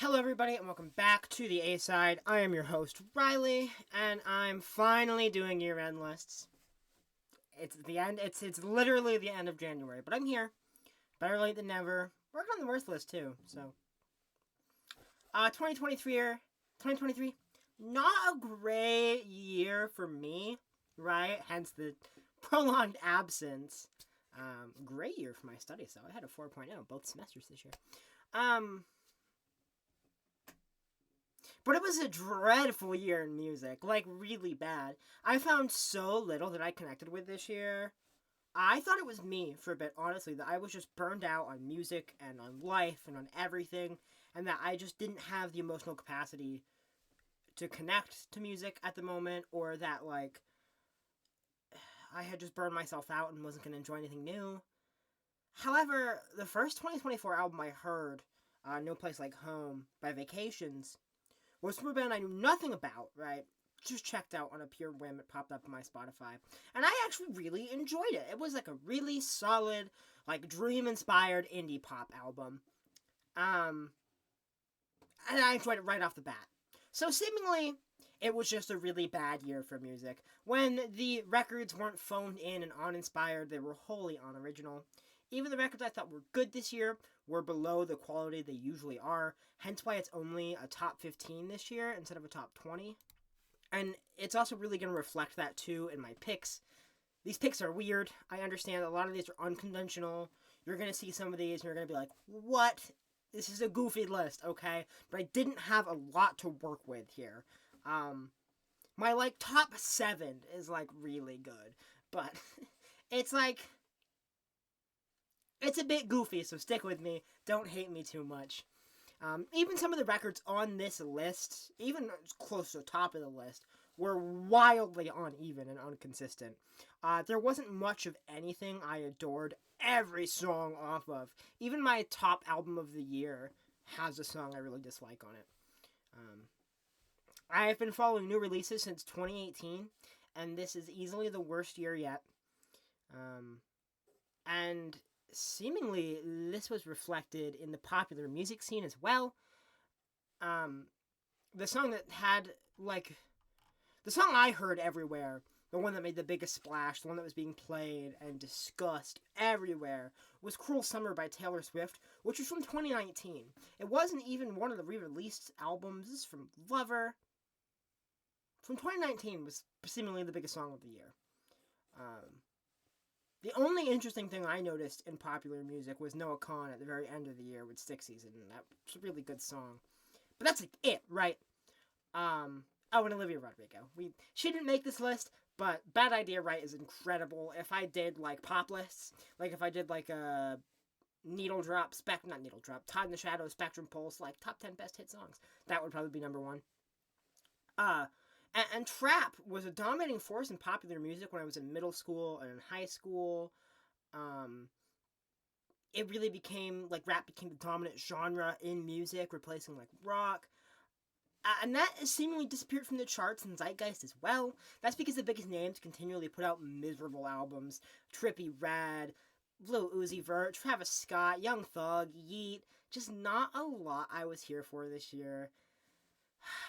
Hello everybody and welcome back to the A-Side. I am your host, Riley, and I'm finally doing year-end lists. It's the end, it's literally the end of January, but I'm here. Better late than never. Working on the worst list too, so. 2023, not a great year for me, right? Hence the prolonged absence. Great year for my studies though. I had a 4.0 both semesters this year. But it was a dreadful year in music, like really bad. I found so little that I connected with this year. I thought it was me for a bit, honestly, that I was just burned out on music and on life and on everything, and that I just didn't have the emotional capacity to connect to music at the moment, or that, like, I had just burned myself out and wasn't going to enjoy anything new. However, the first 2024 album I heard, No Place Like Home by Vacations, was from a band I knew nothing about, right? Just checked out on a pure whim. It popped up on my Spotify. And I actually really enjoyed it. It was like a really solid, like dream-inspired indie pop album. And I enjoyed it right off the bat. So seemingly, it was just a really bad year for music. When the records weren't phoned in and uninspired, they were wholly unoriginal. Even the records I thought were good this year were below the quality they usually are, hence why it's only a top 15 this year instead of a top 20. And it's also really going to reflect that too in my picks. These picks are weird. I understand a lot of these are unconventional. You're going to see some of these and you're going to be like, what? This is a goofy list, okay? But I didn't have a lot to work with here. My, like, top 7 is, like, really good. But it's, like, it's a bit goofy, so stick with me. Don't hate me too much. Even some of the records on this list, even close to the top of the list, were wildly uneven and inconsistent. There wasn't much of anything I adored every song off of. Even my top album of the year has a song I really dislike on it. I have been following new releases since 2018, and this is easily the worst year yet. And seemingly this was reflected in the popular music scene as well. The song that had, like, the song I heard everywhere, the one that made the biggest splash, the one that was being played and discussed everywhere, was Cruel Summer by Taylor Swift, which was from 2019. It wasn't even one of the re-released albums. This is from Lover. From 2019 was seemingly the biggest song of the year. The only interesting thing I noticed in popular music was Noah Kahan at the very end of the year with Stick Season, and that was a really good song. But that's like it, right? And Olivia Rodrigo. She didn't make this list, but Bad Idea Right is incredible. If I did, like, pop lists, like, if I did, like, a Todd in the Shadows, Spectrum Pulse, like, top 10 best hit songs, that would probably be number one. And trap was a dominating force in popular music when I was in middle school and in high school. It really became, like, rap became the dominant genre in music, replacing, like, rock. And that has seemingly disappeared from the charts and zeitgeist as well. That's because the biggest names continually put out miserable albums. Trippie Redd, Lil Uzi Vert, Travis Scott, Young Thug, Yeet. Just not a lot I was here for this year.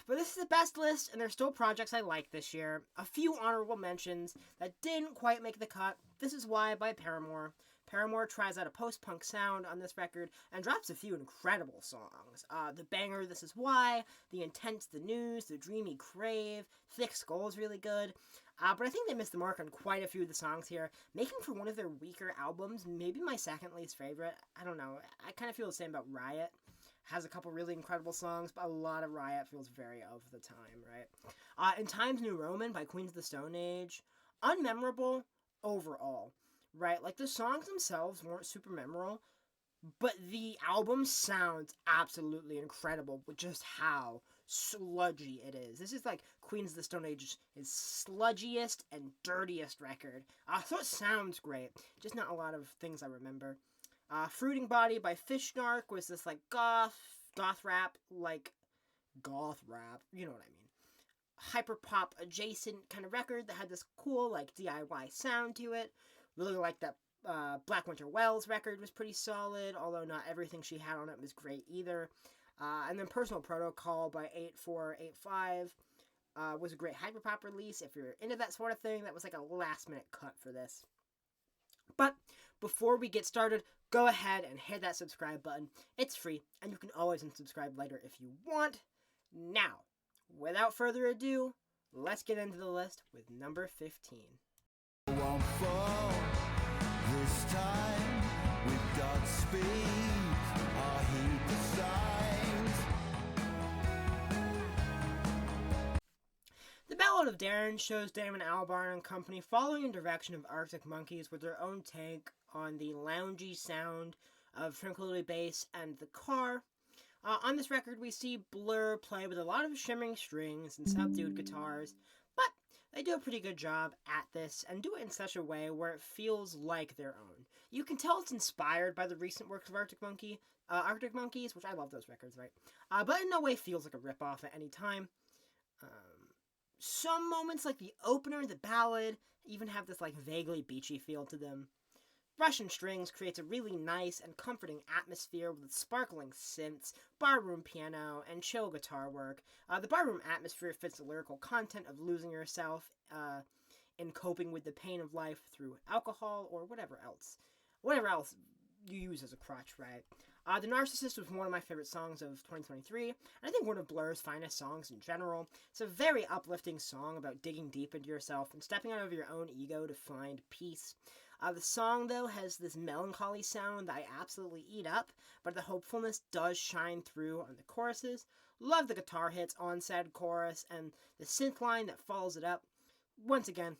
But this is the best list, and there's still projects I like this year. A few honorable mentions that didn't quite make the cut. This Is Why by Paramore. Paramore tries out a post-punk sound on this record and drops a few incredible songs. The banger This Is Why, the intense The News, the dreamy Crave, Thick Skull is really good. But I think they missed the mark on quite a few of the songs here, making for one of their weaker albums, maybe my second least favorite. I don't know. I kind of feel the same about Riot. Has a couple really incredible songs, but a lot of Riot feels very of the time, right? In Times New Roman by Queens of the Stone Age, unmemorable overall, right? Like, the songs themselves weren't super memorable, but the album sounds absolutely incredible with just how sludgy it is. This is like Queens of the Stone Age's sludgiest and dirtiest record. So it sounds great, just not a lot of things I remember. Fruiting Body by Fishnark was this, like, goth rap, like, goth rap, you know what I mean. Hyperpop adjacent kind of record that had this cool, like, DIY sound to it. Really like that Black Winter Wells record was pretty solid, although not everything she had on it was great either. And then Personal Protocol by 8485 was a great hyperpop release. If you're into that sort of thing, that was like a last minute cut for this. But before we get started, go ahead and hit that subscribe button. It's free, and you can always unsubscribe later if you want. Now, without further ado, let's get into the list with number 15. Won't fall this time. We've got speed. I'll heed the signs. The Ballad of Darren shows Damon Albarn and company following in direction of Arctic Monkeys with their own take on the loungy sound of Tranquility Bass and the car. On this record, we see Blur play with a lot of shimmering strings and subdued guitars, but they do a pretty good job at this and do it in such a way where it feels like their own. You can tell it's inspired by the recent works of Arctic Monkeys, which I love those records, right? But in no way feels like a ripoff at any time. Some moments, like the opener, the ballad, even have this like vaguely beachy feel to them. Russian Strings creates a really nice and comforting atmosphere with sparkling synths, barroom piano, and chill guitar work. The barroom atmosphere fits the lyrical content of losing yourself in coping with the pain of life through alcohol or whatever else you use as a crutch, right? The Narcissist was one of my favorite songs of 2023, and I think one of Blur's finest songs in general. It's a very uplifting song about digging deep into yourself and stepping out of your own ego to find peace. The song, though, has this melancholy sound that I absolutely eat up, but the hopefulness does shine through on the choruses. Love the guitar hits on said chorus, and the synth line that follows it up. Once again,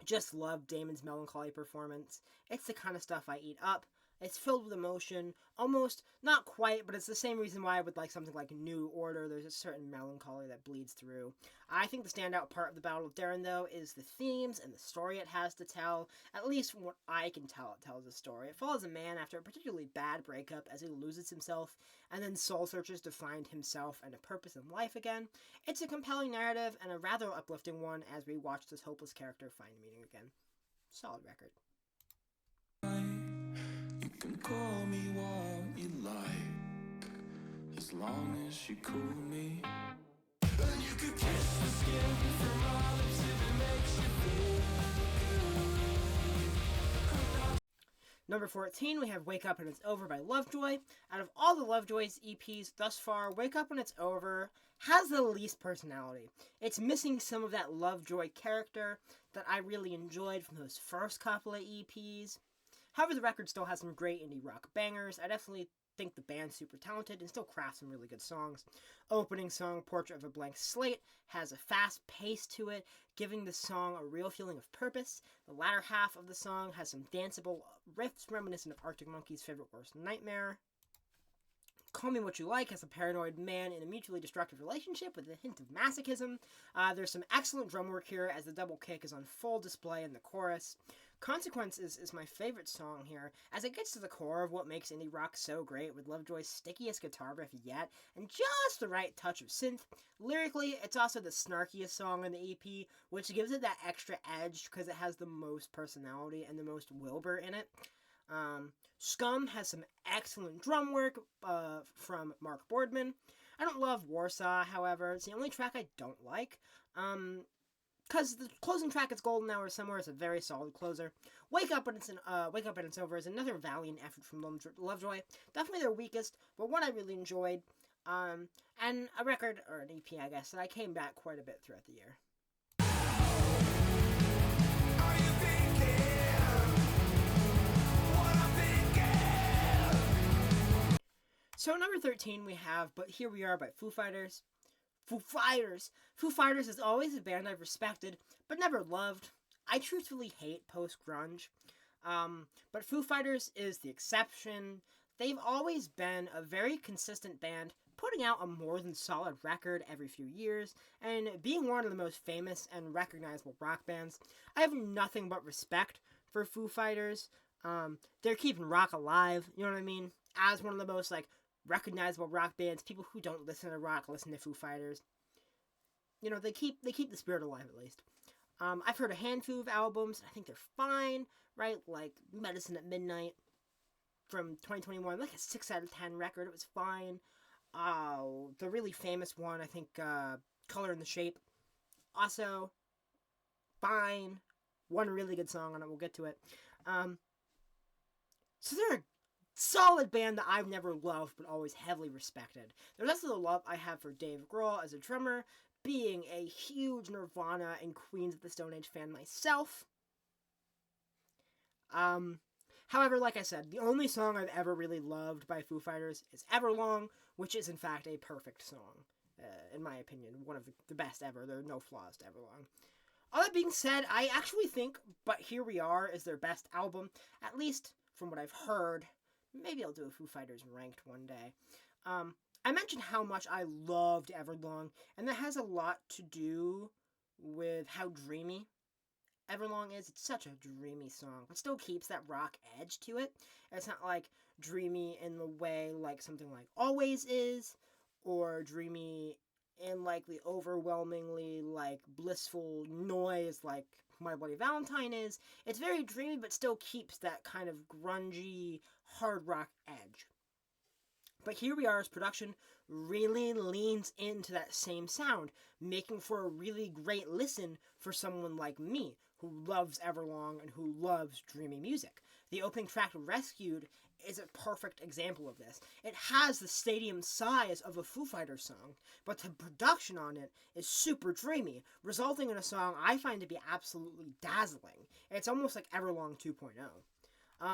just love Damon's melancholy performance. It's the kind of stuff I eat up. It's filled with emotion, almost, not quite, but it's the same reason why I would like something like New Order. There's a certain melancholy that bleeds through. I think the standout part of the Battle of Darren, though, is the themes and the story it has to tell. At least from what I can tell, it tells a story. It follows a man after a particularly bad breakup as he loses himself, and then soul searches to find himself and a purpose in life again. It's a compelling narrative, and a rather uplifting one as we watch this hopeless character find meaning again. Solid record. You can call me what you like, as long as you cool me. And you could kiss the skin from my lips if it makes you feel good. Number 14, we have Wake Up and It's Over by Lovejoy. Out of all the Lovejoy's EPs thus far, Wake Up and It's Over has the least personality. It's missing some of that Lovejoy character that I really enjoyed from those first couple of EPs. However, the record still has some great indie rock bangers. I definitely think the band's super talented and still crafts some really good songs. Opening song, Portrait of a Blank Slate, has a fast pace to it, giving the song a real feeling of purpose. The latter half of the song has some danceable riffs reminiscent of Arctic Monkeys' Favorite Worst Nightmare. Call Me What You Like has a paranoid man in a mutually destructive relationship with a hint of masochism. There's some excellent drum work here as the double kick is on full display in the chorus. Consequence is my favorite song here, as it gets to the core of what makes indie rock so great, with Lovejoy's stickiest guitar riff yet, and just the right touch of synth. Lyrically, it's also the snarkiest song on the EP, which gives it that extra edge because it has the most personality and the most Wilbur in it. Scum has some excellent drum work from Mark Boardman. I don't love Warsaw, however. It's the only track I don't like. Because the closing track, It's Golden Hour Somewhere, is a very solid closer. Wake Up and It's Over is another valiant effort from Lovejoy. Definitely their weakest, but one I really enjoyed. And a record, or an EP, I guess, that I came back quite a bit throughout the year. Are you thinking what I'm thinking? So number 13 we have But Here We Are by Foo Fighters. Foo Fighters is always a band I've respected, but never loved. I truthfully hate post-grunge. But Foo Fighters is the exception. They've always been a very consistent band, putting out a more than solid record every few years, and being one of the most famous and recognizable rock bands. I have nothing but respect for Foo Fighters. They're keeping rock alive, you know what I mean? As one of the most, recognizable rock bands, people who don't listen to rock listen to Foo Fighters. You know, they keep the spirit alive, at least. I've heard a handful of albums, and I think they're fine, right? Like Medicine at Midnight from 2021, like a 6 out of 10 record. It was fine. The really famous one, I think, Color and the Shape. Also, fine. One really good song on it, we'll get to it. So they're a solid band that I've never loved, but always heavily respected. The rest of the love I have for Dave Grohl as a drummer, being a huge Nirvana and Queens of the Stone Age fan myself. However, like I said, the only song I've ever really loved by Foo Fighters is Everlong, which is in fact a perfect song. In my opinion, one of the best ever. There are no flaws to Everlong. All that being said, I actually think But Here We Are is their best album, at least from what I've heard. Maybe I'll do a Foo Fighters ranked one day. I mentioned how much I loved Everlong, and that has a lot to do with how dreamy Everlong is. It's such a dreamy song, but still keeps that rock edge to it. It's not like dreamy in the way like something like Always is, or dreamy in like the overwhelmingly like blissful noise like My Bloody Valentine is. It's very dreamy, but still keeps that kind of grungy hard rock edge. But Here We Are's production really leans into that same sound, making for a really great listen for someone like me, who loves Everlong and who loves dreamy music. The opening track, Rescued, is a perfect example of this. It has the stadium size of a Foo Fighters song, but the production on it is super dreamy, resulting in a song I find to be absolutely dazzling. It's almost like Everlong 2.0.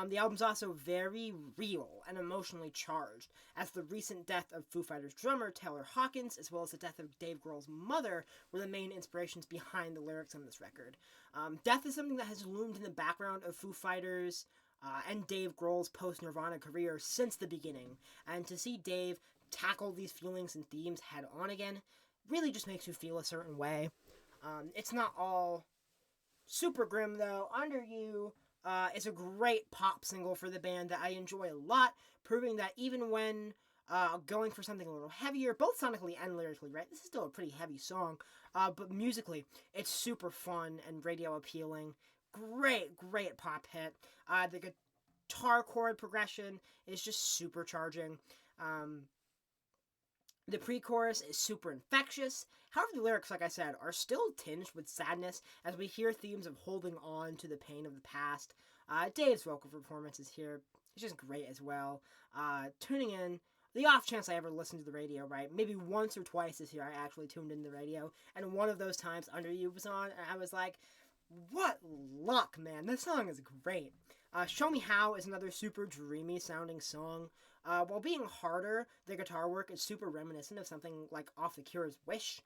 The album's also very real and emotionally charged, as the recent death of Foo Fighters drummer Taylor Hawkins, as well as the death of Dave Grohl's mother, were the main inspirations behind the lyrics on this record. Death is something that has loomed in the background of Foo Fighters and Dave Grohl's post-Nirvana career since the beginning, and to see Dave tackle these feelings and themes head on again really just makes you feel a certain way. It's not all super grim, though. Under You is a great pop single for the band that I enjoy a lot, proving that even when going for something a little heavier, both sonically and lyrically, right? This is still a pretty heavy song, but musically, it's super fun and radio appealing. Great pop hit. The guitar chord progression is just super charging. The pre-chorus is super infectious. However, the lyrics, like I said, are still tinged with sadness as we hear themes of holding on to the pain of the past. Dave's vocal performance is here. It's just great as well. Tuning in, the off chance I ever listened to the radio, right? Maybe once or twice this year I actually tuned in the radio, and one of those times Under You was on, and I was like, what luck, man. This song is great. Show Me How is another super dreamy sounding song. While being harder, the guitar work is super reminiscent of something like Off the Cure's Wish.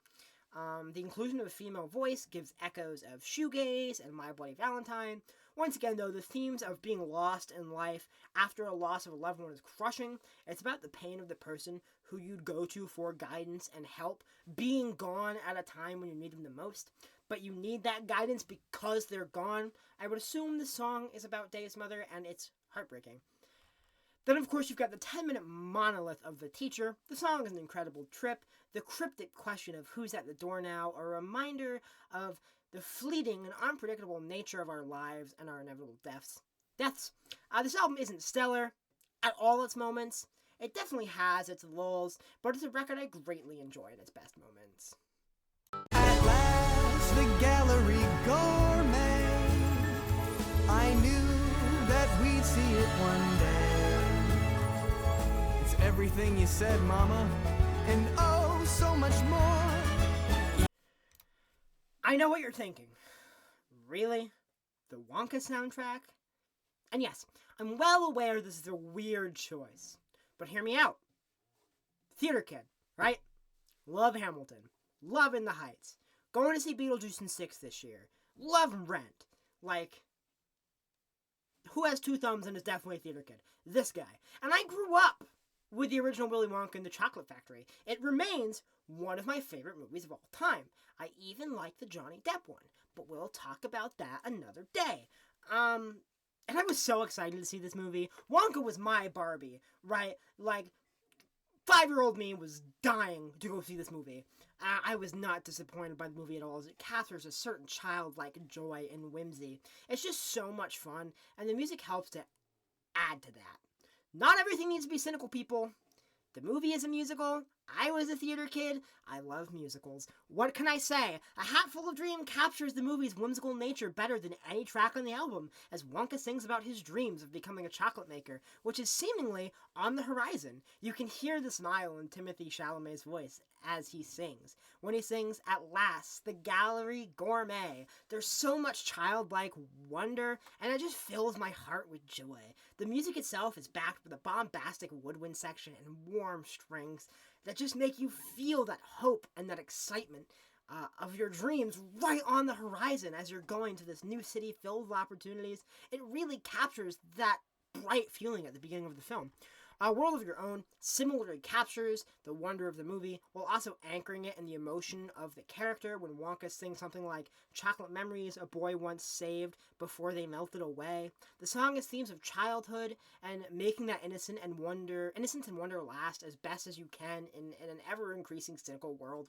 The inclusion of a female voice gives echoes of Shoegaze and My Bloody Valentine. Once again, though, the themes of being lost in life after a loss of a loved one is crushing. It's about the pain of the person who you'd go to for guidance and help, being gone at a time when you need them the most. But you need that guidance because they're gone. I would assume the song is about Dave's mother, and it's heartbreaking. Then, of course, you've got the 10-minute monolith of The Teacher. The song is an incredible trip. The cryptic question of who's at the door now, a reminder of the fleeting and unpredictable nature of our lives and our inevitable deaths. This album isn't stellar at all its moments. It definitely has its lulls, but it's a record I greatly enjoy in its best moments. At last, the gallery gourmet. I knew that we'd see it one day. It's everything you said, Mama, and oh, so much more. I know what you're thinking. Really? The Wonka soundtrack? And yes, I'm well aware this is a weird choice, but hear me out. Theater kid, right? Love Hamilton. Love In the Heights. Going to see Beetlejuice in 6 this year. Love Rent. Like, who has 2 thumbs and is definitely a theater kid? This guy. And I grew up with the original Willy Wonka and the Chocolate Factory. It remains one of my favorite movies of all time. I even like the Johnny Depp one, but we'll talk about that another day. And I was so excited to see this movie. Wonka was my Barbie, right? Like, 5-year-old me was dying to go see this movie. I was not disappointed by the movie at all, as it captures a certain childlike joy and whimsy. It's just so much fun, and the music helps to add to that. Not everything needs to be cynical, people. The movie is a musical. I was a theater kid. I love musicals. What can I say? A Hatful of Dreams captures the movie's whimsical nature better than any track on the album, as Wonka sings about his dreams of becoming a chocolate maker, which is seemingly on the horizon. You can hear the smile in Timothée Chalamet's voice as he sings. When he sings, "At last, the gallery gourmet," there's so much childlike wonder, and it just fills my heart with joy. The music itself is backed with a bombastic woodwind section and warm strings that just make you feel that hope and that excitement of your dreams right on the horizon as you're going to this new city filled with opportunities. It really captures that bright feeling at the beginning of the film. A World of Your Own similarly captures the wonder of the movie while also anchoring it in the emotion of the character when Wonka sings something like "Chocolate memories a boy once saved before they melted away." The song is themes of childhood and making that innocence and wonder last as best as you can in an ever-increasing cynical world.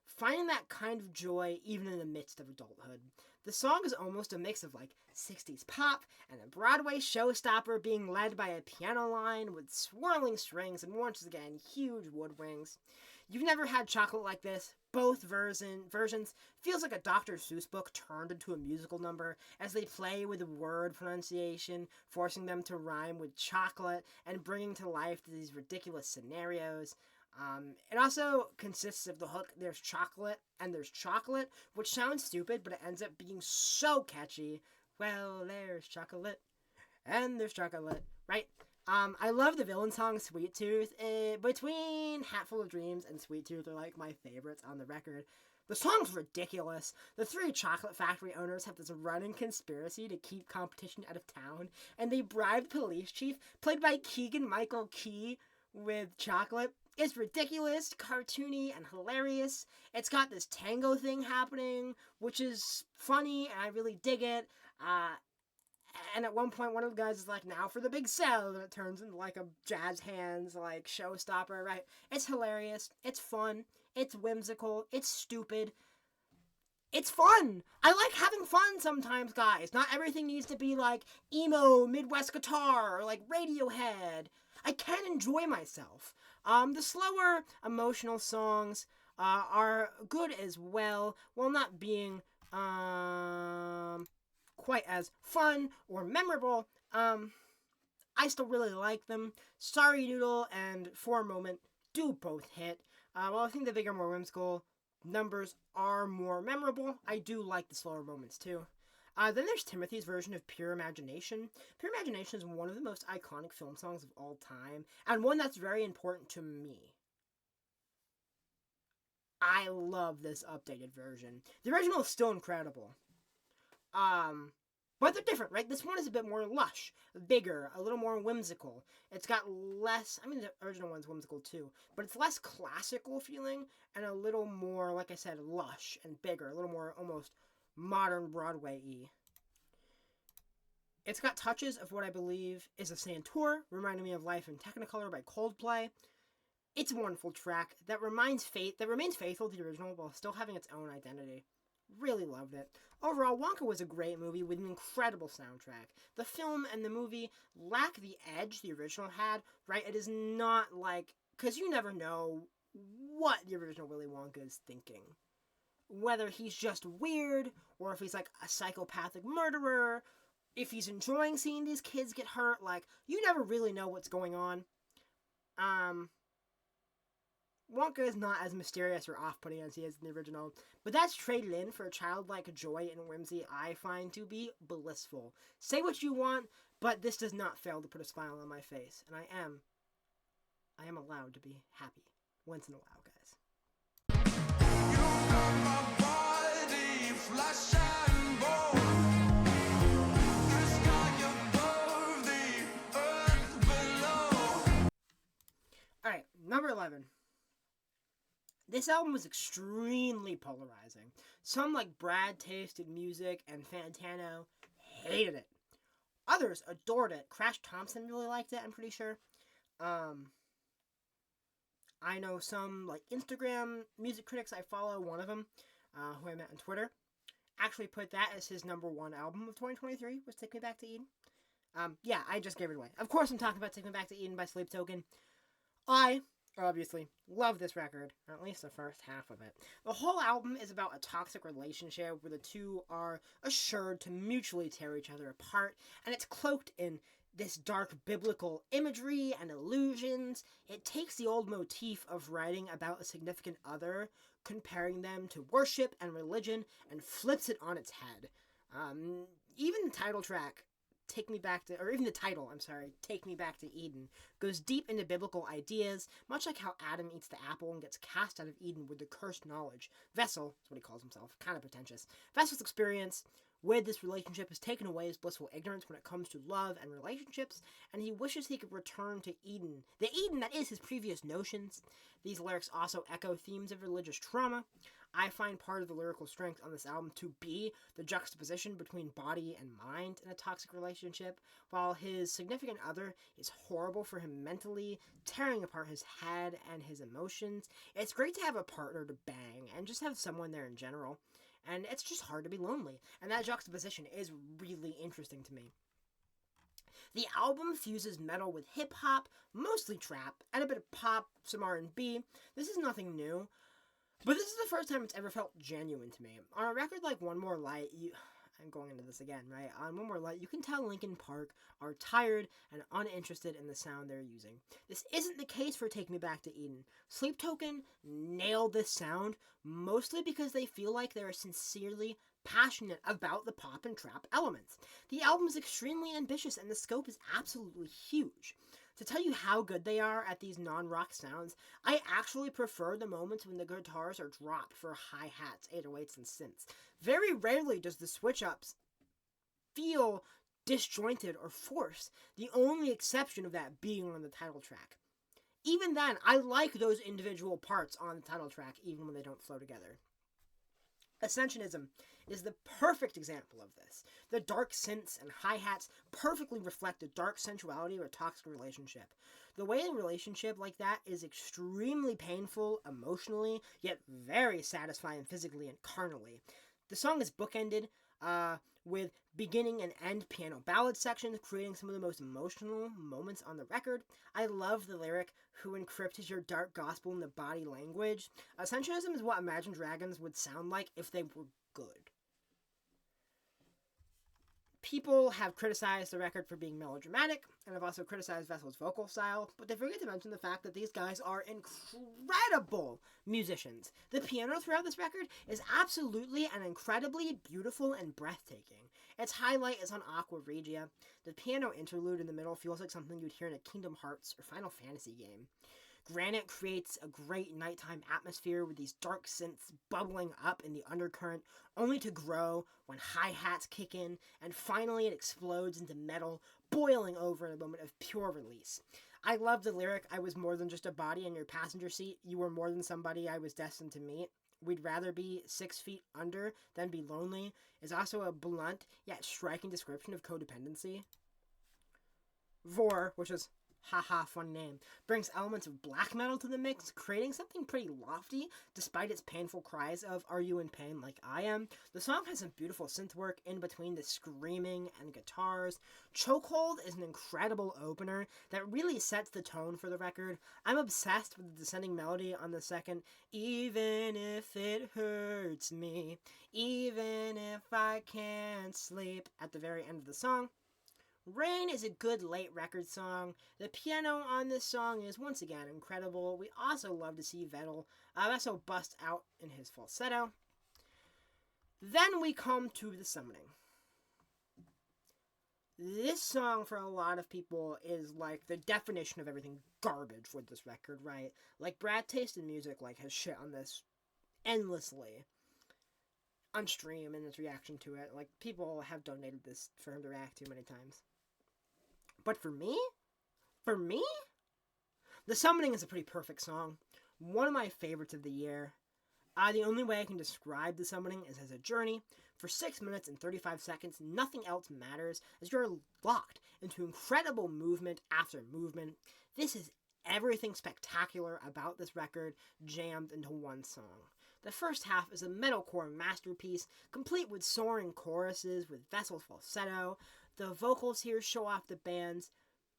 Finding that kind of joy even in the midst of adulthood. The song is almost a mix of 60s pop and a Broadway showstopper being led by a piano line with swirling strings and once again huge woodwinds. You've never had chocolate like this. Both versions feels like a Dr. Seuss book turned into a musical number as they play with word pronunciation, forcing them to rhyme with chocolate and bringing to life these ridiculous scenarios. It also consists of the hook, "There's chocolate and there's chocolate," which sounds stupid, but it ends up being so catchy. Well, there's chocolate and there's chocolate, right? I love the villain song "Sweet Tooth." Between Hatful of Dreams and Sweet Tooth are my favorites on the record. The song's ridiculous. The three chocolate factory owners have this running conspiracy to keep competition out of town, and they bribe the police chief, played by Keegan-Michael Key, with chocolate. It's ridiculous, cartoony, and hilarious. It's got this tango thing happening, which is funny, and I really dig it. And at one point, one of the guys is like, "Now for the big sell," and it turns into a jazz hands, showstopper, right? It's hilarious. It's fun. It's whimsical. It's stupid. It's fun. I like having fun sometimes, guys. Not everything needs to be emo, Midwest guitar, or Radiohead. I can enjoy myself. The slower, emotional songs are good as well, while not being quite as fun or memorable. I still really like them. Sorry Noodle and For a Moment do both hit. While I think the bigger, more whimsical numbers are more memorable, I do like the slower moments too. Then there's Timothy's version of Pure Imagination. Pure Imagination is one of the most iconic film songs of all time, and one that's very important to me. I love this updated version. The original is still incredible. But they're different, right? This one is a bit more lush, bigger, a little more whimsical. It's got less, the original one's whimsical too, but it's less classical feeling and a little more, like I said, lush and bigger, a little more almost modern Broadway-y. It's got touches of what I believe is a Santour, reminding me of Life in Technicolor by Coldplay. It's a wonderful track that remains faithful to the original while still having its own identity. Really loved it. Overall, Wonka was a great movie with an incredible soundtrack. The film and the movie lack the edge the original had, right? It is not because you never know what the original Willy Wonka is thinking. Whether he's just weird, or if he's a psychopathic murderer, if he's enjoying seeing these kids get hurt, you never really know what's going on. Wonka is not as mysterious or off-putting as he is in the original, but that's traded in for a childlike joy and whimsy I find to be blissful. Say what you want, but this does not fail to put a smile on my face, and I am allowed to be happy once in a while, guys. You got my body flesh and bone. The sky above, the earth below. Alright, number 11. This album was extremely polarizing. Some, like Brad, tasted music, and Fantano hated it. Others adored it. Crash Thompson really liked it, I'm pretty sure. I know some, like, Instagram music critics I follow, one of them, who I met on Twitter, actually put that as his number one album of 2023, was Take Me Back to Eden. Yeah, I just gave it away. Of course I'm talking about Take Me Back to Eden by Sleep Token. I Obviously, love this record, or at least the first half of it. The whole album is about a toxic relationship where the two are assured to mutually tear each other apart, and it's cloaked in this dark biblical imagery and illusions. It takes the old motif of writing about a significant other, comparing them to worship and religion, and flips it on its head. Even the title track, Take Me Back to, or even the title, I'm sorry, Take Me Back to Eden, goes deep into biblical ideas, much like how Adam eats the apple and gets cast out of Eden with the cursed knowledge. Vessel, is what he calls himself, kind of pretentious. Vessel's experience with this relationship has taken away his blissful ignorance when it comes to love and relationships, and he wishes he could return to Eden, the Eden that is his previous notions. These lyrics also echo themes of religious trauma. I find part of the lyrical strength on this album to be the juxtaposition between body and mind in a toxic relationship, while his significant other is horrible for him mentally, tearing apart his head and his emotions. It's great to have a partner to bang and just have someone there in general, and it's just hard to be lonely, and that juxtaposition is really interesting to me. The album fuses metal with hip-hop, mostly trap, and a bit of pop, some R&B. This is nothing new, but this is the first time it's ever felt genuine to me. On a record like One More Light, I'm going into this again, right? On One More Light, you can tell Linkin Park are tired and uninterested in the sound they're using. This isn't the case for Take Me Back to Eden. Sleep Token nailed this sound, mostly because they feel like they're sincerely passionate about the pop and trap elements. The album is extremely ambitious and the scope is absolutely huge. To tell you how good they are at these non-rock sounds, I actually prefer the moments when the guitars are dropped for hi-hats, 808s, and synths. Very rarely does the switch-ups feel disjointed or forced, the only exception of that being on the title track. Even then, I like those individual parts on the title track, even when they don't flow together. Ascensionism is the perfect example of this. The dark synths and hi-hats perfectly reflect the dark sensuality of a toxic relationship. The way a relationship like that is extremely painful emotionally, yet very satisfying physically and carnally. The song is bookended with beginning and end piano ballad sections, creating some of the most emotional moments on the record. I love the lyric, "Who encrypted your dark gospel in the body language?" Ascensionism is what Imagine Dragons would sound like if they were good. People have criticized the record for being melodramatic, and have also criticized Vessel's vocal style, but they forget to mention the fact that these guys are incredible musicians. The piano throughout this record is absolutely and incredibly beautiful and breathtaking. Its highlight is on Aqua Regia. The piano interlude in the middle feels like something you'd hear in a Kingdom Hearts or Final Fantasy game. Granite creates a great nighttime atmosphere with these dark synths bubbling up in the undercurrent, only to grow when hi-hats kick in, and finally it explodes into metal, boiling over in a moment of pure release. I love the lyric, "I was more than just a body in your passenger seat, you were more than somebody I was destined to meet. We'd rather be 6 feet under than be lonely," is also a blunt yet striking description of codependency. Vor, which is haha, fun name, brings elements of black metal to the mix, creating something pretty lofty, despite its painful cries of "Are you in pain like I am?" The song has some beautiful synth work in between the screaming and guitars. Chokehold is an incredible opener that really sets the tone for the record. I'm obsessed with the descending melody on the second, "Even if it hurts me, even if I can't sleep," at the very end of the song. Rain is a good late record song. The piano on this song is once again incredible. We also love to see Vessel bust out in his falsetto. Then we come to the summoning. This song for a lot of people is like the definition of everything garbage with this record, right? Like Brad Taste in Music has shit on this endlessly on stream and his reaction to it. People have donated this for him to react to many times. But for me, The Summoning is a pretty perfect song. One of my favorites of the year. The only way I can describe The Summoning is as a journey. For 6 minutes and 35 seconds, nothing else matters as you're locked into incredible movement after movement. This is everything spectacular about this record jammed into one song. The first half is a metalcore masterpiece, complete with soaring choruses with Vessel's falsetto. The vocals here show off the band's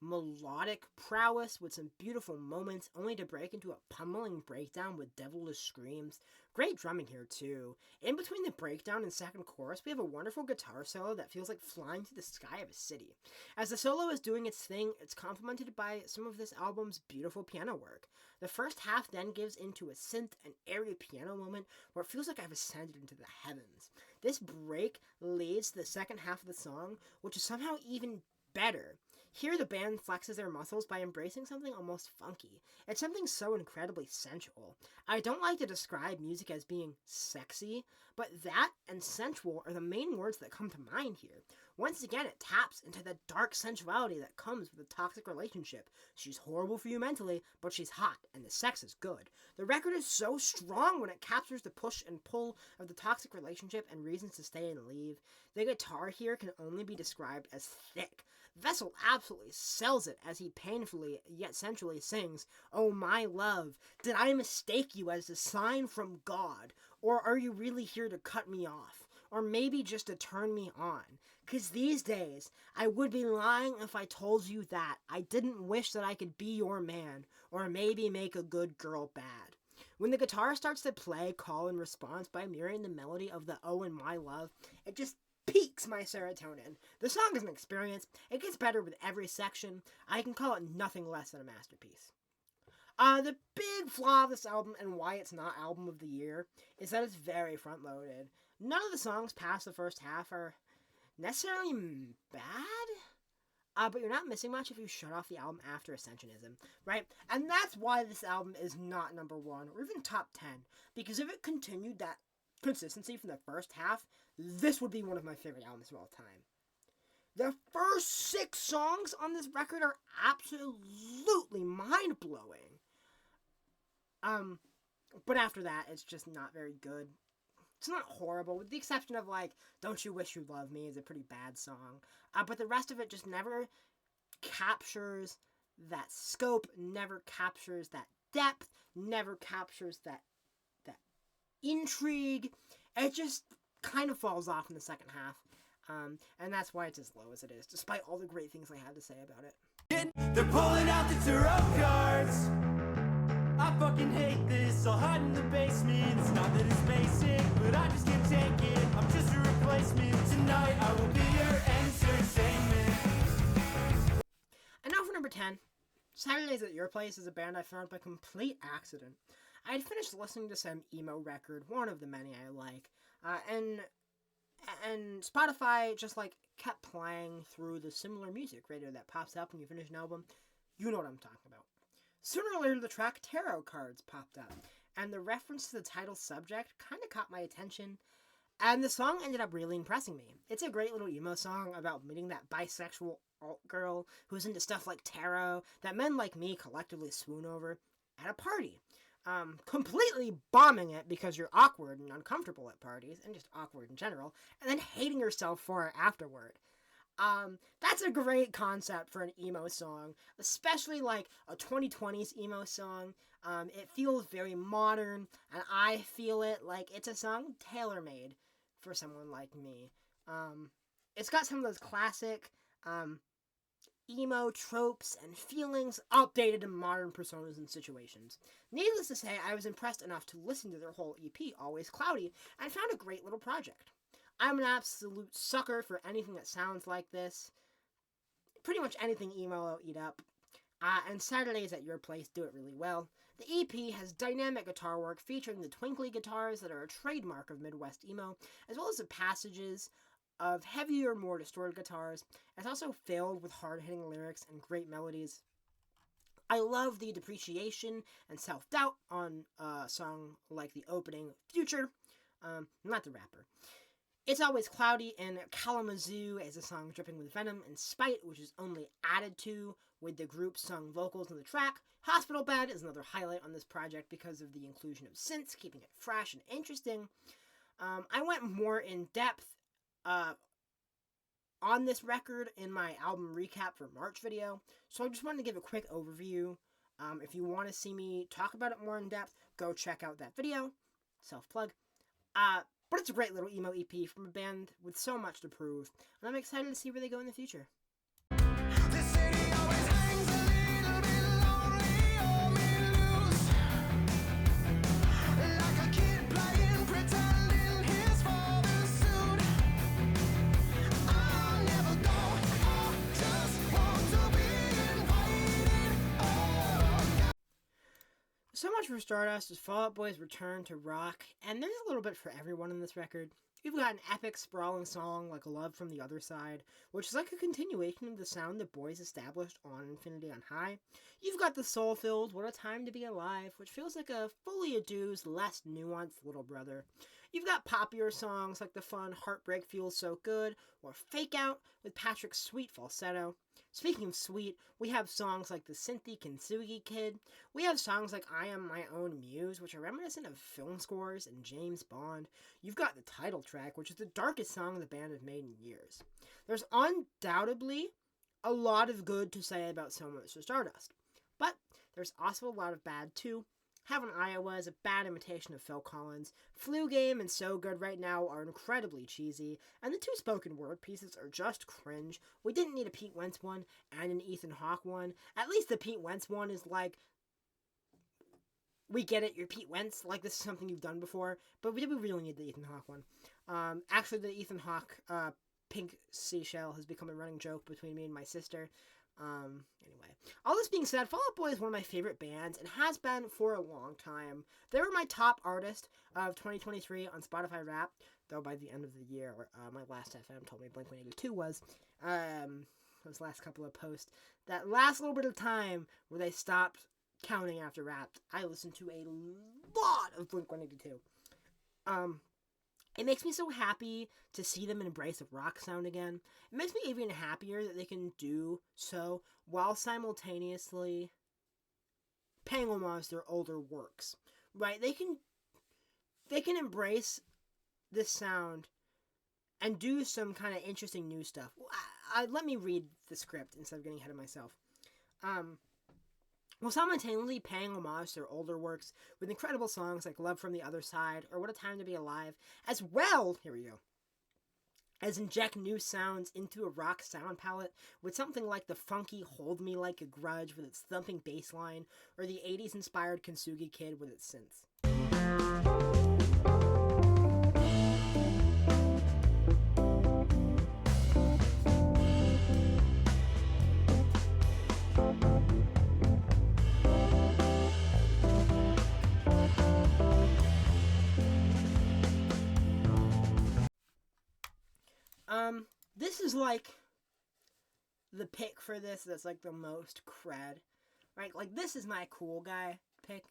melodic prowess with some beautiful moments, only to break into a pummeling breakdown with devilish screams. Great drumming here, too. In between the breakdown and second chorus, we have a wonderful guitar solo that feels like flying through the sky of a city. As the solo is doing its thing, it's complemented by some of this album's beautiful piano work. The first half then gives into a synth and airy piano moment where it feels like I've ascended into the heavens. This break leads to the second half of the song, which is somehow even better. Here the band flexes their muscles by embracing something almost funky. It's something so incredibly sensual. I don't like to describe music as being sexy, but that and sensual are the main words that come to mind here. Once again, it taps into the dark sensuality that comes with a toxic relationship. She's horrible for you mentally, but she's hot, and the sex is good. The record is so strong when it captures the push and pull of the toxic relationship and reasons to stay and leave. The guitar here can only be described as thick. Vessel absolutely sells it as he painfully yet sensually sings, "Oh my love, did I mistake you as a sign from God? Or are you really here to cut me off? Or maybe just to turn me on? 'Cause these days, I would be lying if I told you that I didn't wish that I could be your man, or maybe make a good girl bad." When the guitar starts to play call and response by mirroring the melody of the "Oh and my love," it just peaks my serotonin. The song is an experience. It gets better with every section. I can call it nothing less than a masterpiece. The big flaw of this album and why it's not album of the year is that it's very front-loaded. None of the songs past the first half are necessarily bad, but you're not missing much if you shut off the album after Ascensionism, right? And that's why this album is not number 1 or even top 10, because if it continued that consistency from the first half, this would be one of my favorite albums of all time. The first 6 songs on this record are absolutely mind-blowing. But after that, it's just not very good. It's not horrible, with the exception of, like, "Don't You Wish You Loved Me" is a pretty bad song. But the rest of it just never captures that scope, never captures that depth, never captures that intrigue. It just kind of falls off in the second half. And that's why it's as low as it is, despite all the great things I had to say about it. They're pulling out the tarot cards. I fucking hate this. I'll hide in the basement. It's not that it's basic, but I just can't take it. I'm just a replacement. Tonight I will be your entertainment. And now for number 10. Saturdays at Your Place is a band I found by complete accident. I had finished listening to some emo record, one of the many I like, and Spotify just, like, kept playing through the similar music radio that pops up when you finish an album. You know what I'm talking about. Sooner or later, the track Tarot Cards popped up, and the reference to the title subject kind of caught my attention, and the song ended up really impressing me. It's a great little emo song about meeting that bisexual alt girl who's into stuff like tarot that men like me collectively swoon over at a party. Completely bombing it because you're awkward and uncomfortable at parties, and just awkward in general, and then hating yourself for it afterward. That's a great concept for an emo song, especially like a 2020s emo song. It feels very modern, and I feel it like it's a song tailor-made for someone like me. It's got some of those classic, emo tropes and feelings updated in modern personas and situations. Needless to say, I was impressed enough to listen to their whole EP, Always Cloudy, and found a great little project. I'm an absolute sucker for anything that sounds like this. Pretty much anything emo I'll eat up. And Saturdays at Your Place do it really well. The EP has dynamic guitar work featuring the twinkly guitars that are a trademark of Midwest emo, as well as the passages of heavier, more distorted guitars. It's also filled with hard-hitting lyrics and great melodies. I love the depreciation and self-doubt on a song like the opening Future. Not the rapper. It's Always Cloudy, and Kalamazoo is a song dripping with venom and spite, which is only added to with the group's sung vocals on the track. Hospital Bed is another highlight on this project because of the inclusion of synths, keeping it fresh and interesting. I went more in depth on this record in my album recap for March video, so I just wanted to give a quick overview. If you want to see me talk about it more in depth, go check out that video. Self-plug. But it's a great little emo EP from a band with so much to prove, and I'm excited to see where they go in the future. The city always much for Stardust as Fall Out Boy's return to rock, and there's a little bit for everyone in this record. You've got an epic, sprawling song like Love from the Other Side, which is like a continuation of the sound the boys established on Infinity on High. You've got the soul-filled What a Time to Be Alive, which feels like a fully adu's, less nuanced little brother. You've got poppier songs like the fun Heartbreak Feels So Good, or Fake Out with Patrick's sweet falsetto. Speaking of sweet, we have songs like the Synthy Kintsugi Kid. We have songs like I Am My Own Muse, which are reminiscent of film scores and James Bond. You've got the title track, which is the darkest song the band have made in years. There's undoubtedly a lot of good to say about So Much for Stardust, but there's also a lot of bad too. Heaven Iowa is a bad imitation of Phil Collins. Flu Game and So Good Right Now are incredibly cheesy, and the two spoken word pieces are just cringe. We didn't need a Pete Wentz one and an Ethan Hawke one. At least the Pete Wentz one is like, we get it, you're Pete Wentz, like this is something you've done before, but we really need the Ethan Hawke one. Actually, the Ethan Hawke pink seashell has become a running joke between me and my sister. Anyway, all this being said, Fall Out Boy is one of my favorite bands and has been for a long time. They were my top artist of 2023 on Spotify Wrapped, though by the end of the year, my last FM told me Blink-182 was. Those last couple of posts. That last little bit of time where they stopped counting after Wrapped, I listened to a lot of Blink-182. It makes me so happy to see them embrace a rock sound again. It makes me even happier that they can do so while simultaneously paying homage to their older works. Right? They can embrace this sound and do some kind of interesting new stuff. Let me read the script instead of getting ahead of myself. While simultaneously paying homage to their older works with incredible songs like Love from the Other Side or What a Time to Be Alive, as well, here we go, as inject new sounds into a rock sound palette with something like the funky Hold Me Like a Grudge with its thumping bass line, or the 80s inspired Kintsugi Kid with its synths. This is like the pick for this that's like the most cred, right? Like, this is my cool guy pick.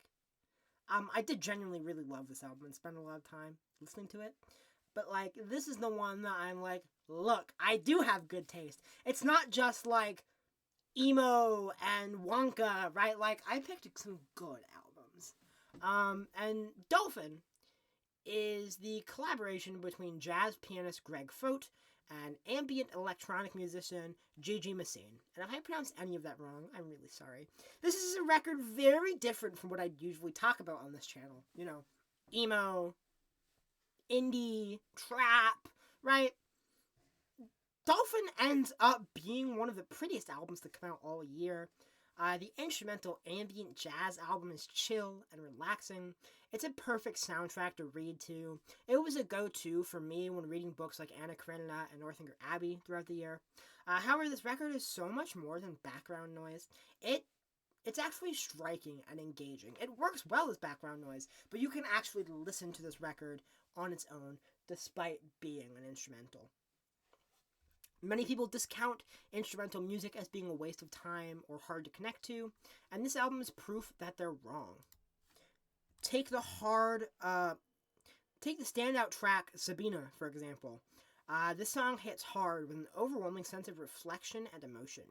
I did genuinely really love this album and spend a lot of time listening to it. But, like, this is the one that I'm like, look, I do have good taste. It's not just, like, emo and Wonka, right? Like, I picked some good albums. And Dolphin is the collaboration between jazz pianist Greg Fote and ambient electronic musician Gigi Messine. And if I pronounced any of that wrong, I'm really sorry. This is a record very different from what I usually talk about on this channel. You know, emo, indie, trap, right? Dolphin ends up being one of the prettiest albums to come out all year. The instrumental ambient jazz album is chill and relaxing. It's a perfect soundtrack to read to. It was a go-to for me when reading books like Anna Karenina and Northanger Abbey throughout the year. However, this record is so much more than background noise. It's actually striking and engaging. It works well as background noise, but you can actually listen to this record on its own despite being an instrumental. Many people discount instrumental music as being a waste of time or hard to connect to, and this album is proof that they're wrong. Take the standout track, Sabina, for example. This song hits hard with an overwhelming sense of reflection and emotion.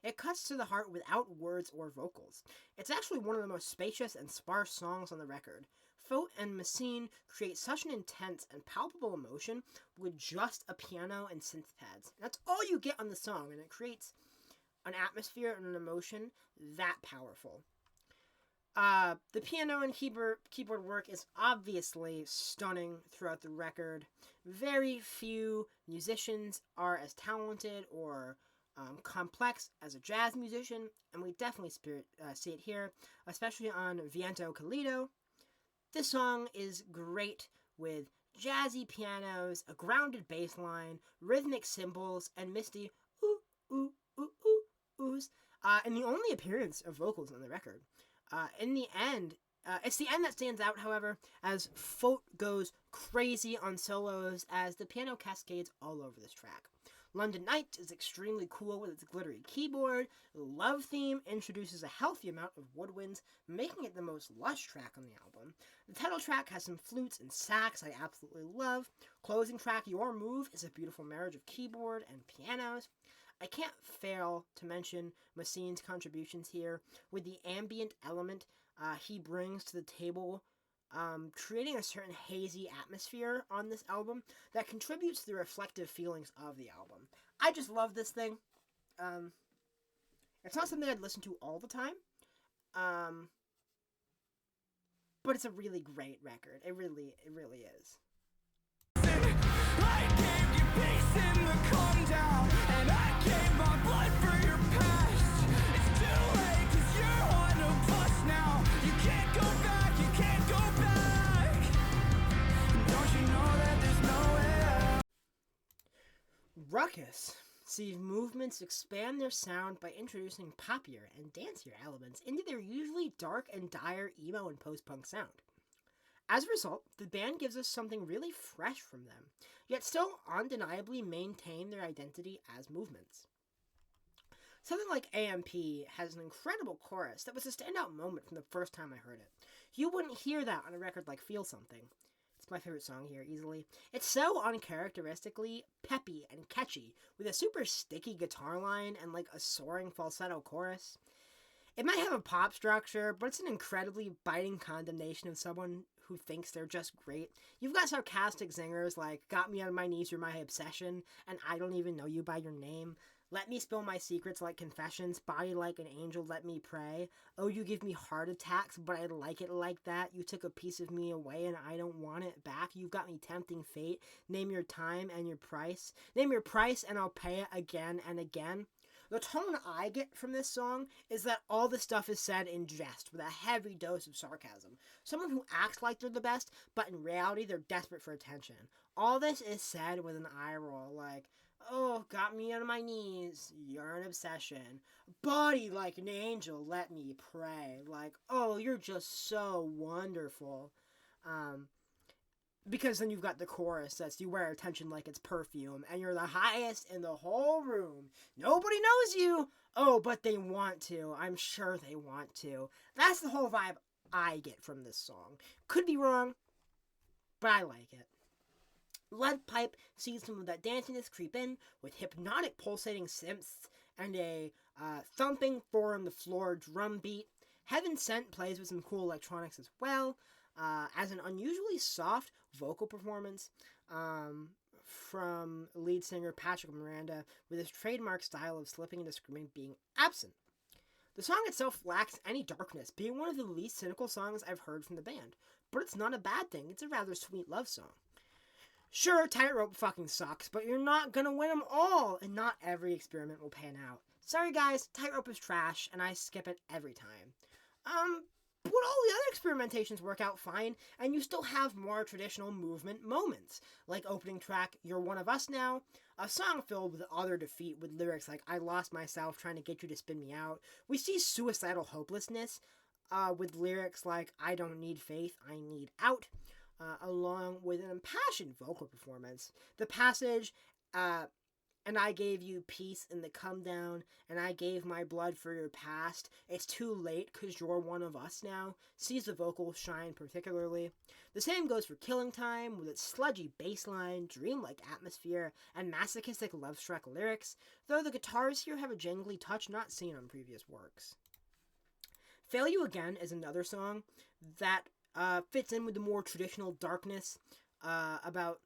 It cuts to the heart without words or vocals. It's actually one of the most spacious and sparse songs on the record. Fote and Messine create such an intense and palpable emotion with just a piano and synth pads. That's all you get on the song, and it creates an atmosphere and an emotion that powerful. The piano and keyboard work is obviously stunning throughout the record. Very few musicians are as talented or complex as a jazz musician, and we definitely see it here, especially on Viento Calido. This song is great with jazzy pianos, a grounded bass line, rhythmic cymbals, and misty ooh, ooh, ooh, ooh, oohs, and the only appearance of vocals on the record. In the end, It's the end that stands out, however, as Fote goes crazy on solos as the piano cascades all over this track. London Nights is extremely cool with its glittery keyboard. The Love theme introduces a healthy amount of woodwinds, making it the most lush track on the album. The title track has some flutes and sax I absolutely love. Closing track Your Move is a beautiful marriage of keyboard and pianos. I can't fail to mention Massine's contributions here with the ambient element he brings to the table, creating a certain hazy atmosphere on this album that contributes to the reflective feelings of the album. I just love this thing. It's not something I'd listen to all the time, but it's a really great record. It really is. I gave you peace in the calm down, and I gave my blood for your past. It's too late, 'cause you're one of us now. You can't go back, you can't go back. Don't you know that there's no way out? Ruckus sees movements expand their sound by introducing poppier and dancier elements into their usually dark and dire emo and post-punk sound. As a result, the band gives us something really fresh from them, yet still undeniably maintain their identity as movements. Something like AMP has an incredible chorus that was a standout moment from the first time I heard it. You wouldn't hear that on a record like Feel Something. It's my favorite song here, easily. It's so uncharacteristically peppy and catchy, with a super sticky guitar line and like a soaring falsetto chorus. It might have a pop structure, but it's an incredibly biting condemnation of someone who thinks they're just great. You've got sarcastic singers like Got Me on My Knees, You're My Obsession, and I Don't Even Know You by Your Name. Let Me Spill My Secrets Like Confessions, Body Like an Angel, Let Me Pray. Oh, you give me heart attacks, but I like it like that. You took a piece of me away and I don't want it back. You've got me tempting fate. Name your time and your price. Name your price and I'll pay it again and again. The tone I get from this song is that all the stuff is said in jest with a heavy dose of sarcasm. Someone who acts like they're the best, but in reality they're desperate for attention. All this is said with an eye roll, like, oh, got me on my knees, you're an obsession. Body like an angel, let me pray. Like, oh, you're just so wonderful. Because then you've got the chorus that's you wear attention like it's perfume, and you're the highest in the whole room. Nobody knows you. Oh, but they want to. I'm sure they want to. That's the whole vibe I get from this song. Could be wrong, but I like it. Lead Pipe sees some of that danciness creep in with hypnotic pulsating synths and a thumping four-on-the-floor drum beat. Heaven Sent plays with some cool electronics as well. As an unusually soft vocal performance from lead singer Patrick Miranda, with his trademark style of slipping into screaming being absent. The song itself lacks any darkness, being one of the least cynical songs I've heard from the band, but it's not a bad thing. It's a rather sweet love song. Sure, Tightrope fucking sucks, but you're not gonna win them all, and not every experiment will pan out. Sorry guys, Tightrope is trash, and I skip it every time. But all the other experimentations work out fine, and you still have more traditional movement moments, like opening track You're One of Us Now, a song filled with utter defeat with lyrics like I lost myself trying to get you to spin me out. We see suicidal hopelessness with lyrics like I don't need faith, I need out, along with an impassioned vocal performance. The passage, and I gave you peace in the come down, and I gave my blood for your past. It's too late, 'cause you're one of us now. Sees the vocals shine particularly. The same goes for Killing Time, with its sludgy bass line, dreamlike atmosphere, and masochistic love-struck lyrics, though the guitars here have a jangly touch not seen on previous works. Fail You Again is another song that fits in with the more traditional darkness about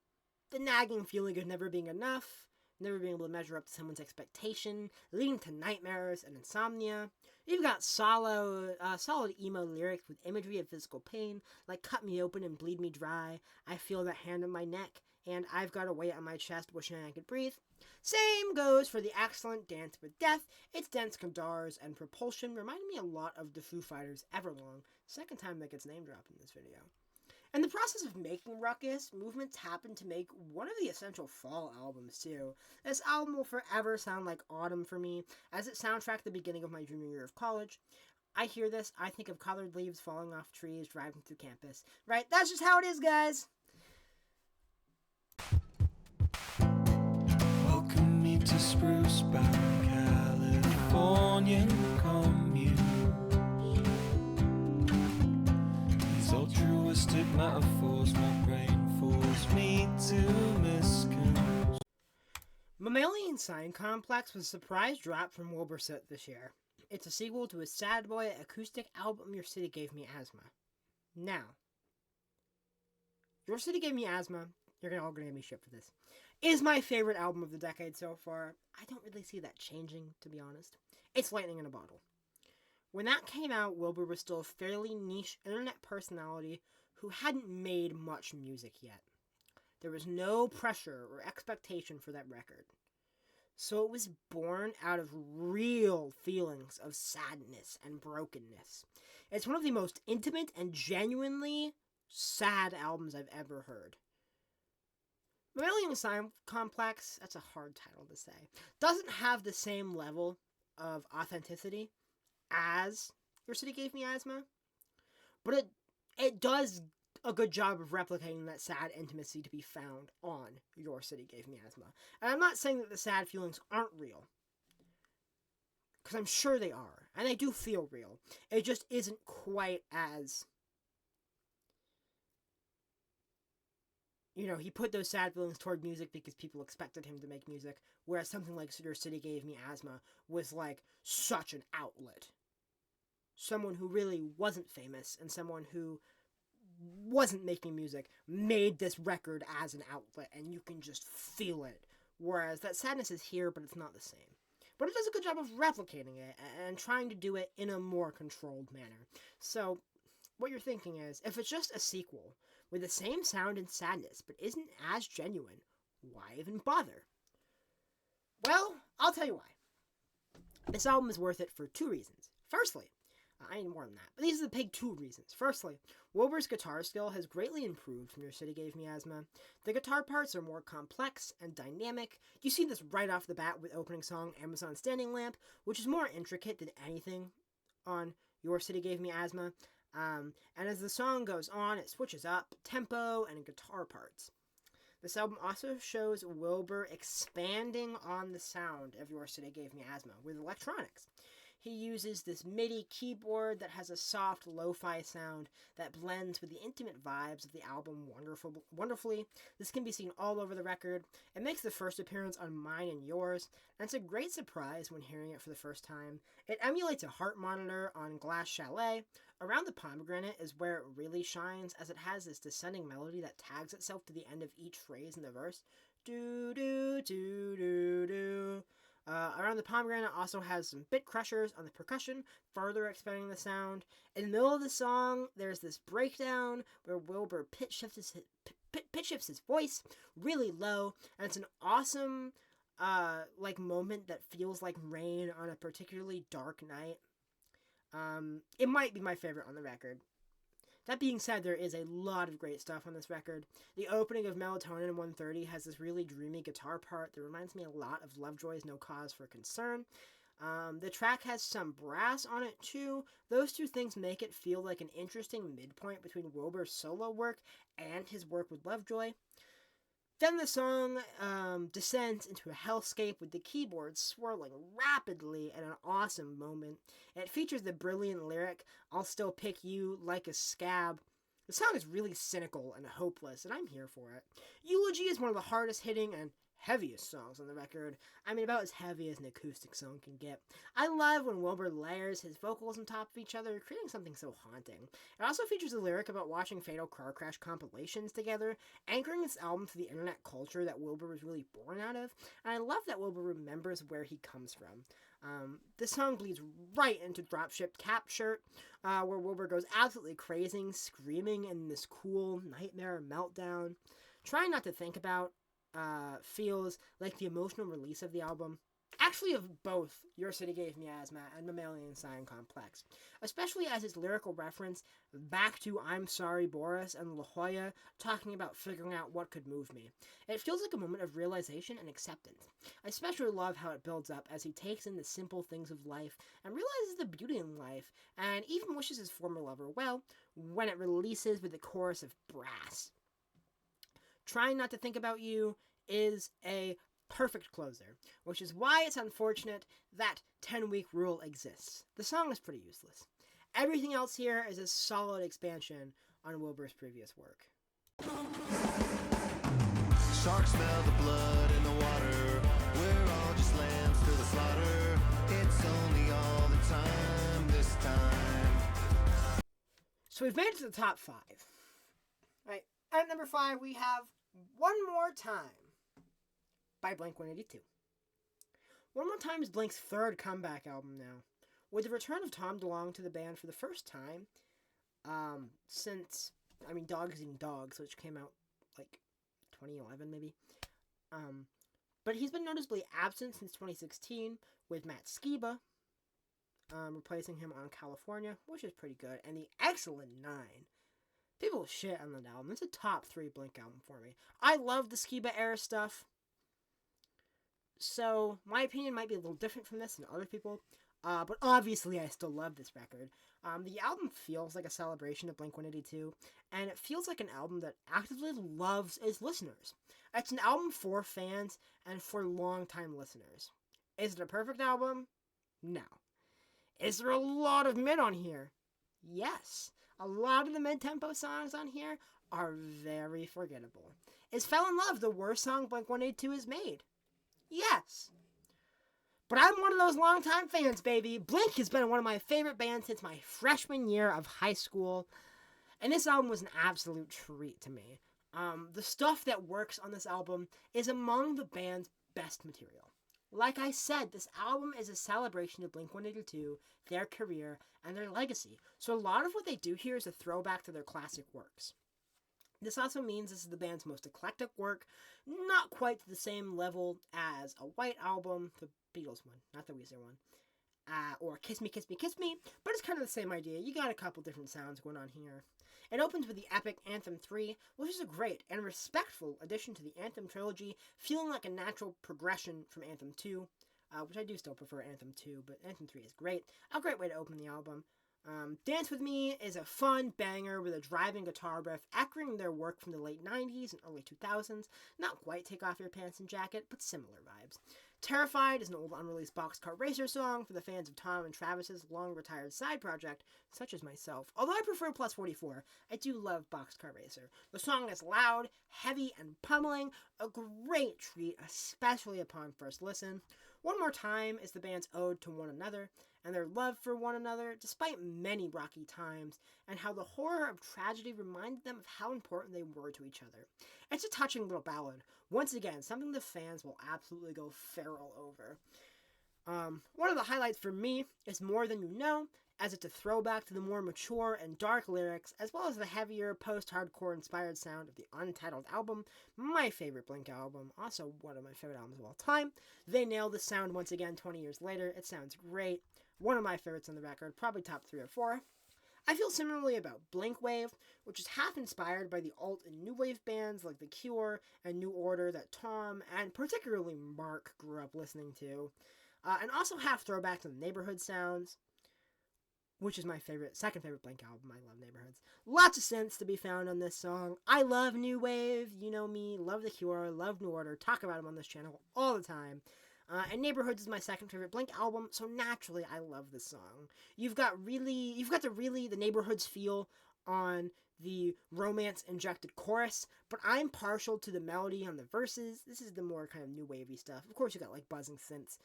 the nagging feeling of never being enough, never being able to measure up to someone's expectation, leading to nightmares and insomnia. You've got solid emo lyrics with imagery of physical pain, like cut me open and bleed me dry, I feel that hand on my neck, and I've got a weight on my chest wishing I could breathe. Same goes for the excellent Dance with Death. Its dense guitars and propulsion remind me a lot of the Foo Fighters' Everlong, second time that gets name dropped in this video. In the process of making Ruckus, Movements happened to make one of the essential fall albums too. This album will forever sound like autumn for me, as it soundtracked the beginning of my junior year of college. I hear this, I think of colored leaves falling off trees driving through campus. Right? That's just how it is, guys. Welcome me to Spruce Bound Californian commune. These altruistic metaphors my brain forced me to misconstrue. Mammalian Sign Complex was a surprise drop from Wilburset this year. It's a sequel to his Sad Boy acoustic album Your City Gave Me Asthma. Now, Your City Gave Me Asthma, you're all gonna give me shit for this, is my favorite album of the decade so far. I don't really see that changing, to be honest. It's lightning in a bottle. When that came out, Wilbur was still a fairly niche internet personality who hadn't made much music yet. There was no pressure or expectation for that record. So it was born out of real feelings of sadness and brokenness. It's one of the most intimate and genuinely sad albums I've ever heard. Mammalian Sign Complex, that's a hard title to say, doesn't have the same level of authenticity as Your City Gave Me Asthma, but it does a good job of replicating that sad intimacy to be found on Your City Gave Me Asthma. And I'm not saying that the sad feelings aren't real, because I'm sure they are, and they do feel real. It just isn't quite as, he put those sad feelings toward music because people expected him to make music, whereas something like Your City Gave Me Asthma was like such an outlet. Someone who really wasn't famous and someone who wasn't making music made this record as an outlet, and you can just feel it. Whereas that sadness is here, but it's not the same. But it does a good job of replicating it and trying to do it in a more controlled manner. So, what you're thinking is, if it's just a sequel with the same sound and sadness, but isn't as genuine, why even bother? Well, I'll tell you why. This album is worth it for two reasons. Firstly, I need more than that, but these are the big two reasons. Firstly, Wilbur's guitar skill has greatly improved from Your City Gave Me Asthma. The guitar parts are more complex and dynamic. You see this right off the bat with opening song Amazon Standing Lamp, which is more intricate than anything on Your City Gave Me Asthma. And as the song goes on, it switches up tempo and guitar parts. This album also shows Wilbur expanding on the sound of Your City Gave Me Asthma with electronics. He uses this MIDI keyboard that has a soft lo-fi sound that blends with the intimate vibes of the album wonderfully. This can be seen all over the record. It makes the first appearance on Mine and Yours, and it's a great surprise when hearing it for the first time. It emulates a heart monitor on Glass Chalet. Around the Pomegranate is where it really shines, as it has this descending melody that tags itself to the end of each phrase in the verse. Do do do do do. Around the Pomegranate also has some bit crushers on the percussion, further expanding the sound. In the middle of the song, there's this breakdown where Wilbur pitch shifts his voice really low, and it's an awesome moment that feels like rain on a particularly dark night. It might be my favorite on the record. That being said, there is a lot of great stuff on this record. The opening of Melatonin 130 has this really dreamy guitar part that reminds me a lot of Lovejoy's No Cause for Concern. The track has some brass on it too. Those two things make it feel like an interesting midpoint between Wilbur's solo work and his work with Lovejoy. Then the song descends into a hellscape with the keyboard swirling rapidly at an awesome moment. It features the brilliant lyric, "I'll still pick you like a scab." The song is really cynical and hopeless, and I'm here for it. Eulogy is one of the hardest hitting and heaviest songs on the record. I mean, about as heavy as an acoustic song can get. I love when Wilbur layers his vocals on top of each other, creating something so haunting. It also features a lyric about watching Fatal Car Crash compilations together, anchoring this album to the internet culture that Wilbur was really born out of, and I love that Wilbur remembers where he comes from. This song bleeds right into Dropship Cap Shirt, where Wilbur goes absolutely crazy, screaming in this cool nightmare meltdown. Trying Not to Think About feels like the emotional release of the album. Actually, of both Your City Gave Me Asthma and Mammalian Sign Complex, especially as its lyrical reference back to I'm Sorry Boris and La Jolla talking about figuring out what could move me. It feels like a moment of realization and acceptance. I especially love how it builds up as he takes in the simple things of life and realizes the beauty in life, and even wishes his former lover well when it releases with a chorus of brass. Trying Not to Think About You is a perfect closer, which is why it's unfortunate that 10-week rule exists. The song is pretty useless. Everything else here is a solid expansion on Wilbur's previous work. Sharks smell the blood in the water. We're all just lambs to the slaughter. It's only all the time this time. So we've made it to the top 5. Right, at number 5 we have One More Time by Blink-182. One More Time is Blink's third comeback album now, with the return of Tom DeLonge to the band for the first time since, Dogs Eating Dogs, which came out like 2011 maybe. But he's been noticeably absent since 2016 with Matt Skiba replacing him on California, which is pretty good, and the excellent 9. People shit on that album. It's a top 3 Blink album for me. I love the Skiba era stuff. So, my opinion might be a little different from this than other people. But obviously, I still love this record. The album feels like a celebration of Blink-182. And it feels like an album that actively loves its listeners. It's an album for fans and for long-time listeners. Is it a perfect album? No. Is there a lot of mid on here? Yes. A lot of the mid-tempo songs on here are very forgettable. Is Fell in Love the worst song Blink-182 has made? Yes. But I'm one of those longtime fans, baby. Blink has been one of my favorite bands since my freshman year of high school. And this album was an absolute treat to me. The stuff that works on this album is among the band's best material. Like I said, this album is a celebration of Blink-182, their career, and their legacy. So a lot of what they do here is a throwback to their classic works. This also means this is the band's most eclectic work, not quite to the same level as a White Album, the Beatles one, not the Weezer one, or Kiss Me, Kiss Me, Kiss Me, but it's kind of the same idea. You got a couple different sounds going on here. It opens with the epic Anthem 3, which is a great and respectful addition to the Anthem trilogy, feeling like a natural progression from Anthem 2, which I do still prefer Anthem 2, but Anthem 3 is great. A great way to open the album. Dance With Me is a fun banger with a driving guitar riff echoing their work from the late 90s and early 2000s. Not quite Take Off Your Pants and Jacket, but similar vibes. Terrified is an old unreleased Boxcar Racer song for the fans of Tom and Travis's long-retired side project, such as myself. Although I prefer Plus 44, I do love Boxcar Racer. The song is loud, heavy, and pummeling, a great treat, especially upon first listen. One More Time is the band's ode to one another, and their love for one another, despite many rocky times, and how the horror of tragedy reminded them of how important they were to each other. It's a touching little ballad. Once again, something the fans will absolutely go feral over. One of the highlights for me is More Than You Know, as it's a throwback to the more mature and dark lyrics, as well as the heavier post-hardcore inspired sound of the Untitled album, my favorite Blink album, also one of my favorite albums of all time. They nailed the sound once again 20 years later. It sounds great. One of my favorites on the record, probably top 3 or 4. I feel similarly about Blink Wave, which is half inspired by the alt and new wave bands like The Cure and New Order that Tom, and particularly Mark, grew up listening to. And also half throwback to the Neighborhood sounds, which is my second favorite Blink album. I love Neighborhoods. Lots of synths to be found on this song. I love new wave, you know me, love The Cure, love New Order, talk about them on this channel all the time. And Neighborhoods is my second favorite Blink album, so naturally I love this song. You've got the Neighborhoods feel on the romance-injected chorus, but I'm partial to the melody on the verses. This is the more kind of new wavy stuff. Of course, you got like buzzing synths,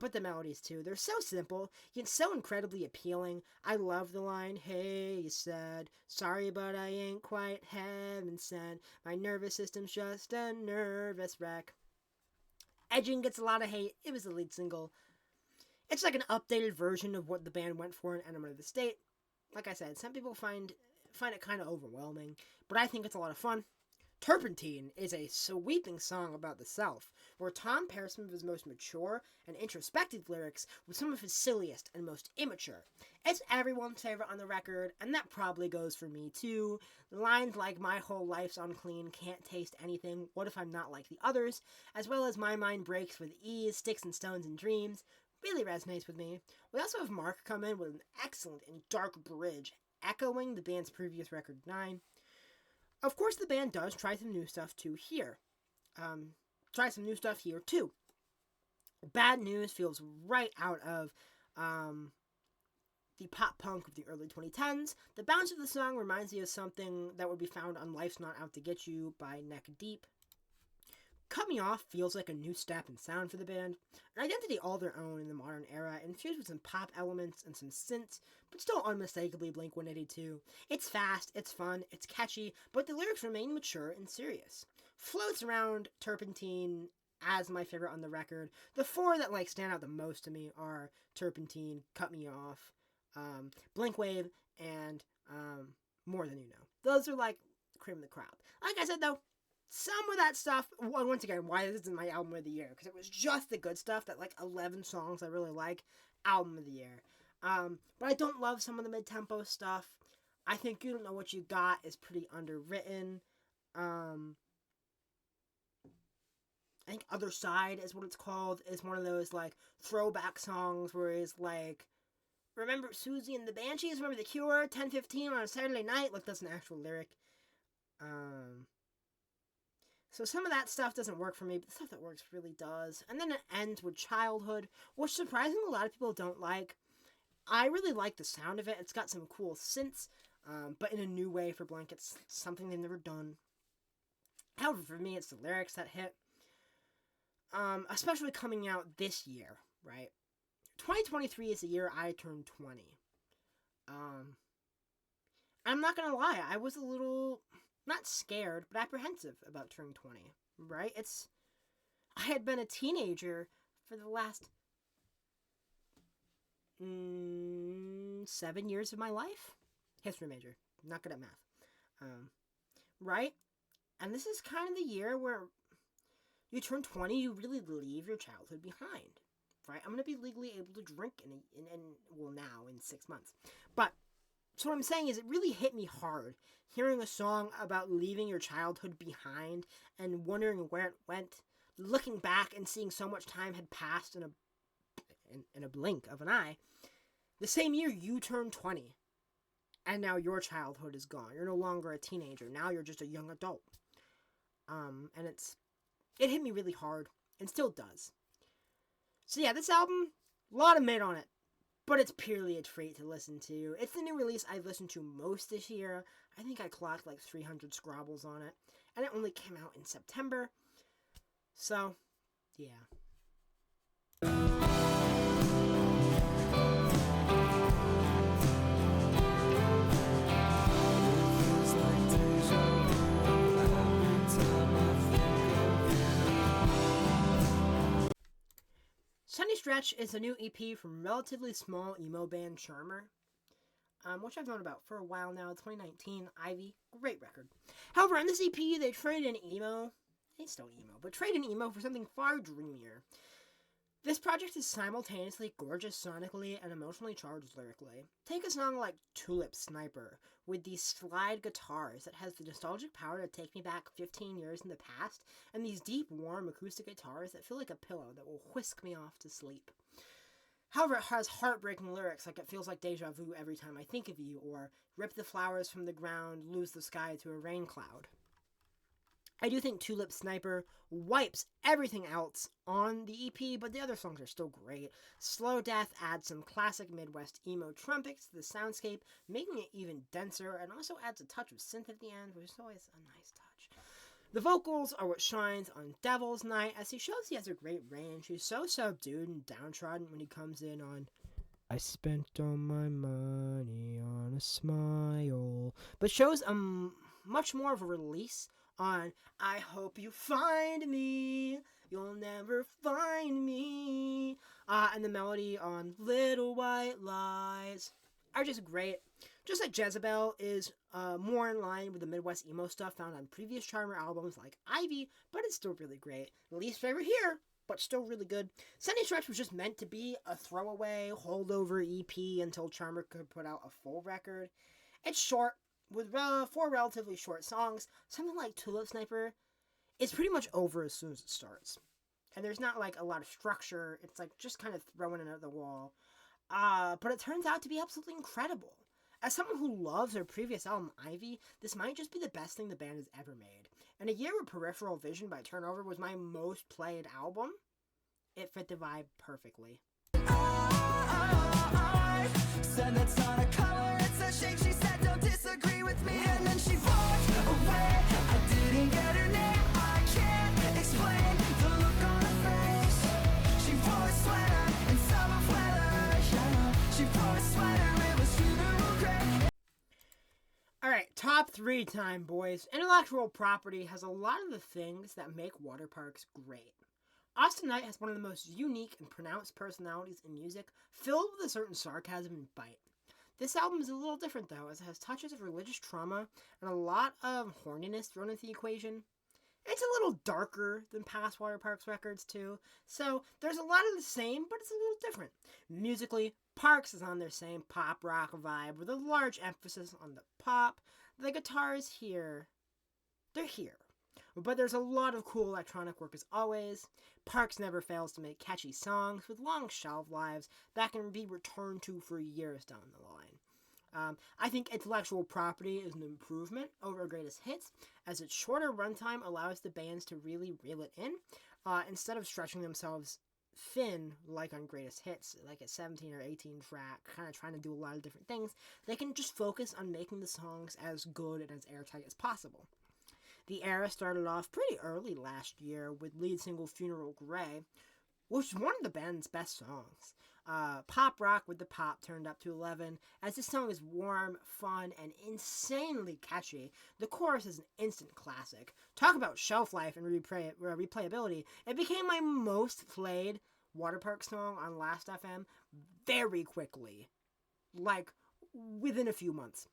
but the melodies too. They're so simple, yet so incredibly appealing. I love the line, "Hey, you said, sorry, but I ain't quite heaven sent. My nervous system's just a nervous wreck." Edging gets a lot of hate. It was the lead single. It's like an updated version of what the band went for in Enema of the State. Like I said, some people find it kind of overwhelming, but I think it's a lot of fun. Turpentine is a sweeping song about the South, where Tom pairs some of his most mature and introspective lyrics with some of his silliest and most immature. It's everyone's favorite on the record, and that probably goes for me too. Lines like "my whole life's unclean, can't taste anything, what if I'm not like the others," as well as "my mind breaks with ease, sticks and stones and dreams," really resonates with me. We also have Mark come in with an excellent and dark bridge, echoing the band's previous record 9. Of course, the band does try some new stuff too here. Too. Bad News feels right out of the pop punk of the early 2010s. The bounce of the song reminds me of something that would be found on Life's Not Out to Get You by Neck Deep. Cut Me Off feels like a new step in sound for the band, an identity all their own in the modern era, infused with some pop elements and some synths, but still unmistakably Blink-182. It's fast, it's fun, it's catchy, but the lyrics remain mature and serious. Floats around Turpentine as my favorite on the record. The 4 that stand out the most to me are Turpentine, Cut Me Off, Blink Wave, and More Than You Know. Those are cream of the crop. Like I said though, some of that stuff, once again, why this isn't my album of the year, because it was just the good stuff, that 11 songs I really like, album of the year. But I don't love some of the mid-tempo stuff. I think You Don't Know What You Got is pretty underwritten. I think Other Side is what it's called, is one of those throwback songs where it's remember Susie and the Banshees, remember The Cure, 10:15 on a Saturday night, that's an actual lyric. So some of that stuff doesn't work for me, but the stuff that works really does. And then it ends with Childhood, which surprisingly a lot of people don't like. I really like the sound of it. It's got some cool synths, but in a new way for Blink. It's something they've never done. However, for me, it's the lyrics that hit. Especially coming out this year, right? 2023 is the year I turned 20. I'm not gonna lie, I was a little, not scared, but apprehensive about turning 20, right? I had been a teenager for the last 7 years of my life. History major, not good at math. Right? And this is kind of the year where you turn 20, you really leave your childhood behind, right? I'm going to be legally able to drink now in 6 months. But, so what I'm saying is it really hit me hard hearing a song about leaving your childhood behind and wondering where it went, looking back and seeing so much time had passed in a blink of an eye. The same year you turned 20, and now your childhood is gone. You're no longer a teenager. Now you're just a young adult. And it hit me really hard, and still does. So yeah, this album, a lot of mid on it, but it's purely a treat to listen to. It's the new release I've listened to most this year. I think I clocked 300 scrobbles on it, and it only came out in September. So, yeah. Sunny Stretch is a new EP from relatively small emo band Charmer, which I've known about for a while now. 2019, Ivy, great record. However, on this EP, they traded in emo. It's still emo, but traded in emo for something far dreamier. This project is simultaneously gorgeous sonically and emotionally charged lyrically. Take a song like Tulip Sniper, with these slide guitars that has the nostalgic power to take me back 15 years in the past, and these deep, warm acoustic guitars that feel like a pillow that will whisk me off to sleep. However, it has heartbreaking lyrics like "It feels like deja vu every time I think of you," or "Rip the flowers from the ground, lose the sky to a rain cloud." I do think Tulip Sniper wipes everything else on the EP, but the other songs are still great. Slow Death adds some classic Midwest emo trumpets to the soundscape, making it even denser, and also adds a touch of synth at the end, which is always a nice touch. The vocals are what shines on Devil's Night, as he shows he has a great range. He's so subdued and downtrodden when he comes in on "I spent all my money on a smile," but shows much more of a release on "I hope you find me, you'll never find me," and the melody on "Little White Lies" are just great. Just like Jezebel is more in line with the Midwest emo stuff found on previous Charmer albums like Ivy, but it's still really great. Least favorite here, but still really good. Sunday Stretch was just meant to be a throwaway, holdover EP until Charmer could put out a full record. It's short, with 4 relatively short songs. Something like Tulip Sniper is pretty much over as soon as it starts. And there's not like a lot of structure, it's like just kind of throwing it at the wall. But it turns out to be absolutely incredible. As someone who loves their previous album, Ivy, this might just be the best thing the band has ever made. In a year where Peripheral Vision by Turnover was my most played album, it fit the vibe perfectly. I said that's not a color, it's a shape. She said don't disagree with me, and then she walked away. I didn't get her name, I can't explain the look on her face. She wore a sweater in summer weather, yeah. She wore a sweater, it was funeral gray. Alright, top 3 time, boys. Intellectual Property has a lot of the things that make water parks great. Austin Knight has one of the most unique and pronounced personalities in music, filled with a certain sarcasm and bite. This album is a little different though, as it has touches of religious trauma and a lot of horniness thrown into the equation. It's a little darker than past Water Parks records too, so there's a lot of the same, but it's a little different. Musically, Parks is on their same pop rock vibe with a large emphasis on the pop. The guitars here, they're here. But there's a lot of cool electronic work as always. Parks never fails to make catchy songs with long shelf lives that can be returned to for years down the line. I think Intellectual Property is an improvement over Greatest Hits, as its shorter runtime allows the bands to really reel it in, instead of stretching themselves thin like on Greatest Hits, like a 17 or 18 track, kind of trying to do a lot of different things. They can just focus on making the songs as good and as airtight as possible. The era started off pretty early last year with lead single Funeral Grey, which is one of the band's best songs. Pop rock with the pop turned up to 11. As this song is warm, fun, and insanely catchy, the chorus is an instant classic. Talk about shelf life and replayability. It became my most played Water Park song on Last FM very quickly, like within a few months.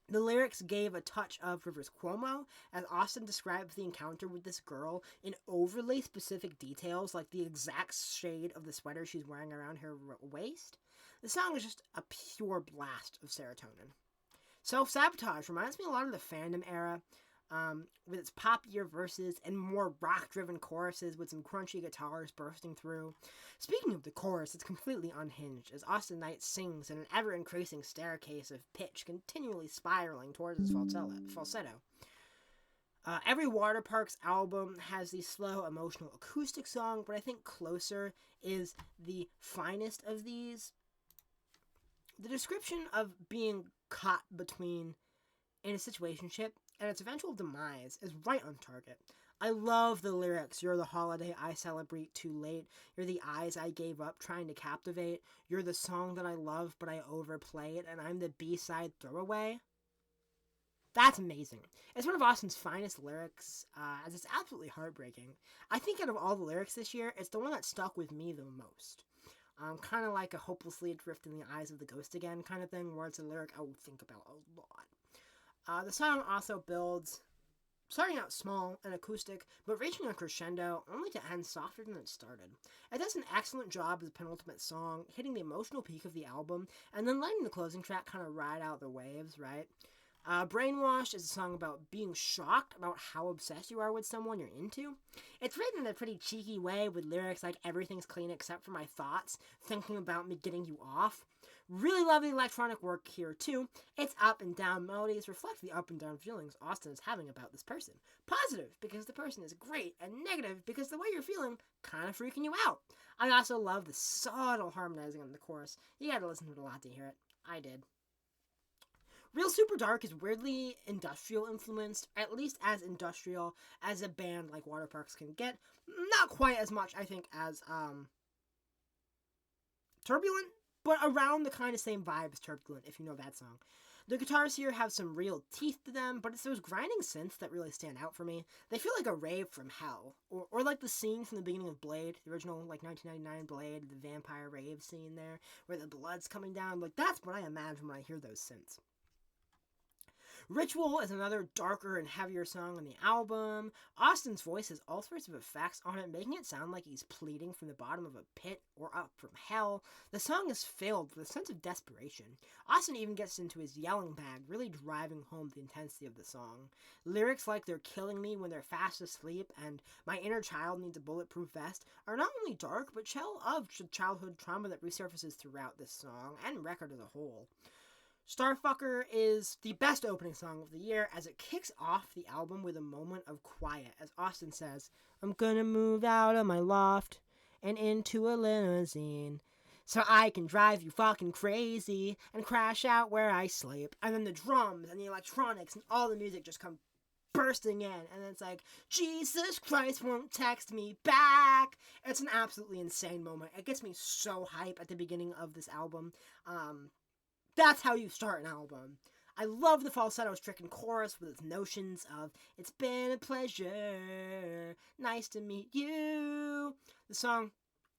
The lyrics gave a touch of Rivers Cuomo, as Austin describes the encounter with this girl in overly specific details, like the exact shade of the sweater she's wearing around her waist. The song is just a pure blast of serotonin. Self-Sabotage reminds me a lot of the Fandom era, with its poppier verses and more rock-driven choruses with some crunchy guitars bursting through. Speaking of the chorus, it's completely unhinged, as Austin Knight sings in an ever-increasing staircase of pitch, continually spiraling towards his falsetto. Every Water Parks album has the slow, emotional acoustic song, but I think Closer is the finest of these. The description of being caught between in a situationship and its eventual demise is right on target. I love the lyrics. You're the holiday I celebrate too late. You're the eyes I gave up trying to captivate. You're the song that I love but I overplay it, and I'm the B-side throwaway. That's amazing. It's one of Austin's finest lyrics, as it's absolutely heartbreaking. I think out of all the lyrics this year, it's the one that stuck with me the most. Kind of like a hopelessly adrift in the eyes of the ghost again kind of thing, where it's a lyric I would think about a lot. The song also builds, starting out small and acoustic, but reaching a crescendo only to end softer than it started. It does an excellent job as a penultimate song, hitting the emotional peak of the album, and then letting the closing track kind of ride out the waves, right? Brainwashed is a song about being shocked about how obsessed you are with someone you're into. It's written in a pretty cheeky way with lyrics like everything's clean except for my thoughts, thinking about me getting you off. Really love the electronic work here too. Its up and down melodies reflect the up and down feelings Austin is having about this person. Positive because the person is great, and negative because the way you're feeling kind of freaking you out. I also love the subtle harmonizing on the chorus. You gotta listen to it a lot to hear it. I did. Real Super Dark is weirdly industrial influenced, at least as industrial as a band like Water Parks can get. Not quite as much, I think, as Turbulent, but around the kind of same vibe as Turbulent, if you know that song. The guitars here have some real teeth to them, but it's those grinding synths that really stand out for me. They feel like a rave from hell, or like the scene from the beginning of Blade, the original, like, 1999 Blade, the vampire rave scene there, where the blood's coming down. Like, that's what I imagine when I hear those synths. Ritual is another darker and heavier song on the album. Austin's voice has all sorts of effects on it, making it sound like he's pleading from the bottom of a pit or up from hell. The song is filled with a sense of desperation. Austin even gets into his yelling bag, really driving home the intensity of the song. Lyrics like "they're killing me when they're fast asleep" and "my inner child needs a bulletproof vest" are not only dark, but tell of childhood trauma that resurfaces throughout this song and record as a whole. Starfucker is the best opening song of the year as it kicks off the album with a moment of quiet as Austin says, "I'm gonna move out of my loft and into a limousine so I can drive you fucking crazy and crash out where I sleep." And then the drums and the electronics and all the music just come bursting in, and it's like, "Jesus Christ won't text me back." It's an absolutely insane moment. It gets me so hype at the beginning of this album. That's how you start an album. I love the falsetto-stricken chorus with its notions of "it's been a pleasure, nice to meet you." The song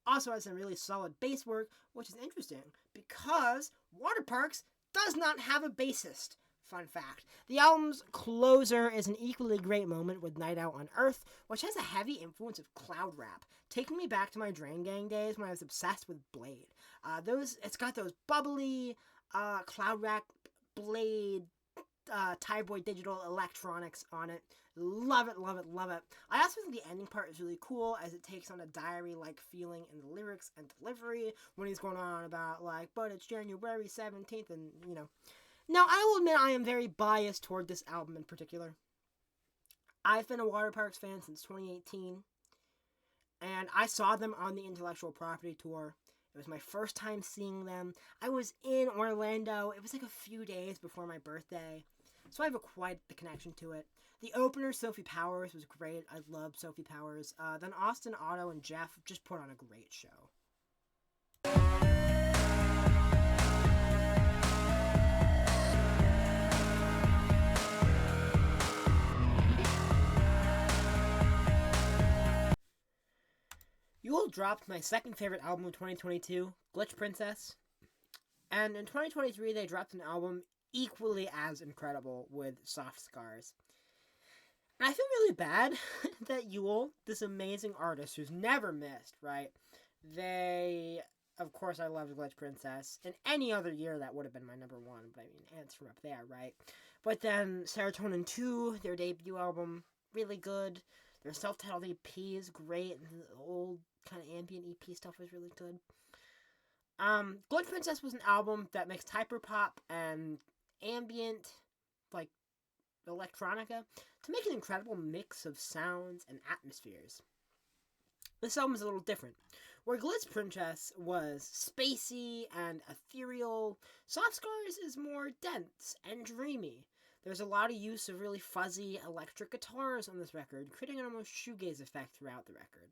also has some really solid bass work, which is interesting because Waterparks does not have a bassist. Fun fact. The album's closer is an equally great moment with Night Out on Earth, which has a heavy influence of cloud rap, taking me back to my Drain Gang days when I was obsessed with Blade. It's got those bubbly, cloud rap, Blade, Tyboy digital electronics on it. Love it, love it, love it. I also think the ending part is really cool as it takes on a diary-like feeling in the lyrics and delivery when he's going on about, like, "but it's January 17th, and, you know. Now, I will admit I am very biased toward this album in particular. I've been a Waterparks fan since 2018, and I saw them on the Intellectual Property Tour. It was my first time seeing them. I was in Orlando. It was like a few days before my birthday, so I have quite the connection to it. The opener, Sophie Powers, was great. I loved Sophie Powers. Then Austin, Otto, and Jeff just put on a great show. Yule dropped my second favorite album of 2022, Glitch Princess. And in 2023, they dropped an album equally as incredible with Soft Scars. And I feel really bad that Yule, this amazing artist who's never missed, right? Of course, I loved Glitch Princess. In any other year, that would have been my number one, but I mean, Ants from up there, right? But then Serotonin 2, their debut album, really good. Their self-titled EP is great, and the old kind of ambient EP stuff was really good. Glitch Princess was an album that mixed hyperpop and ambient, like, electronica, to make an incredible mix of sounds and atmospheres. This album is a little different. Where Glitch Princess was spacey and ethereal, Soft Scars is more dense and dreamy. There's a lot of use of really fuzzy electric guitars on this record, creating an almost shoegaze effect throughout the record.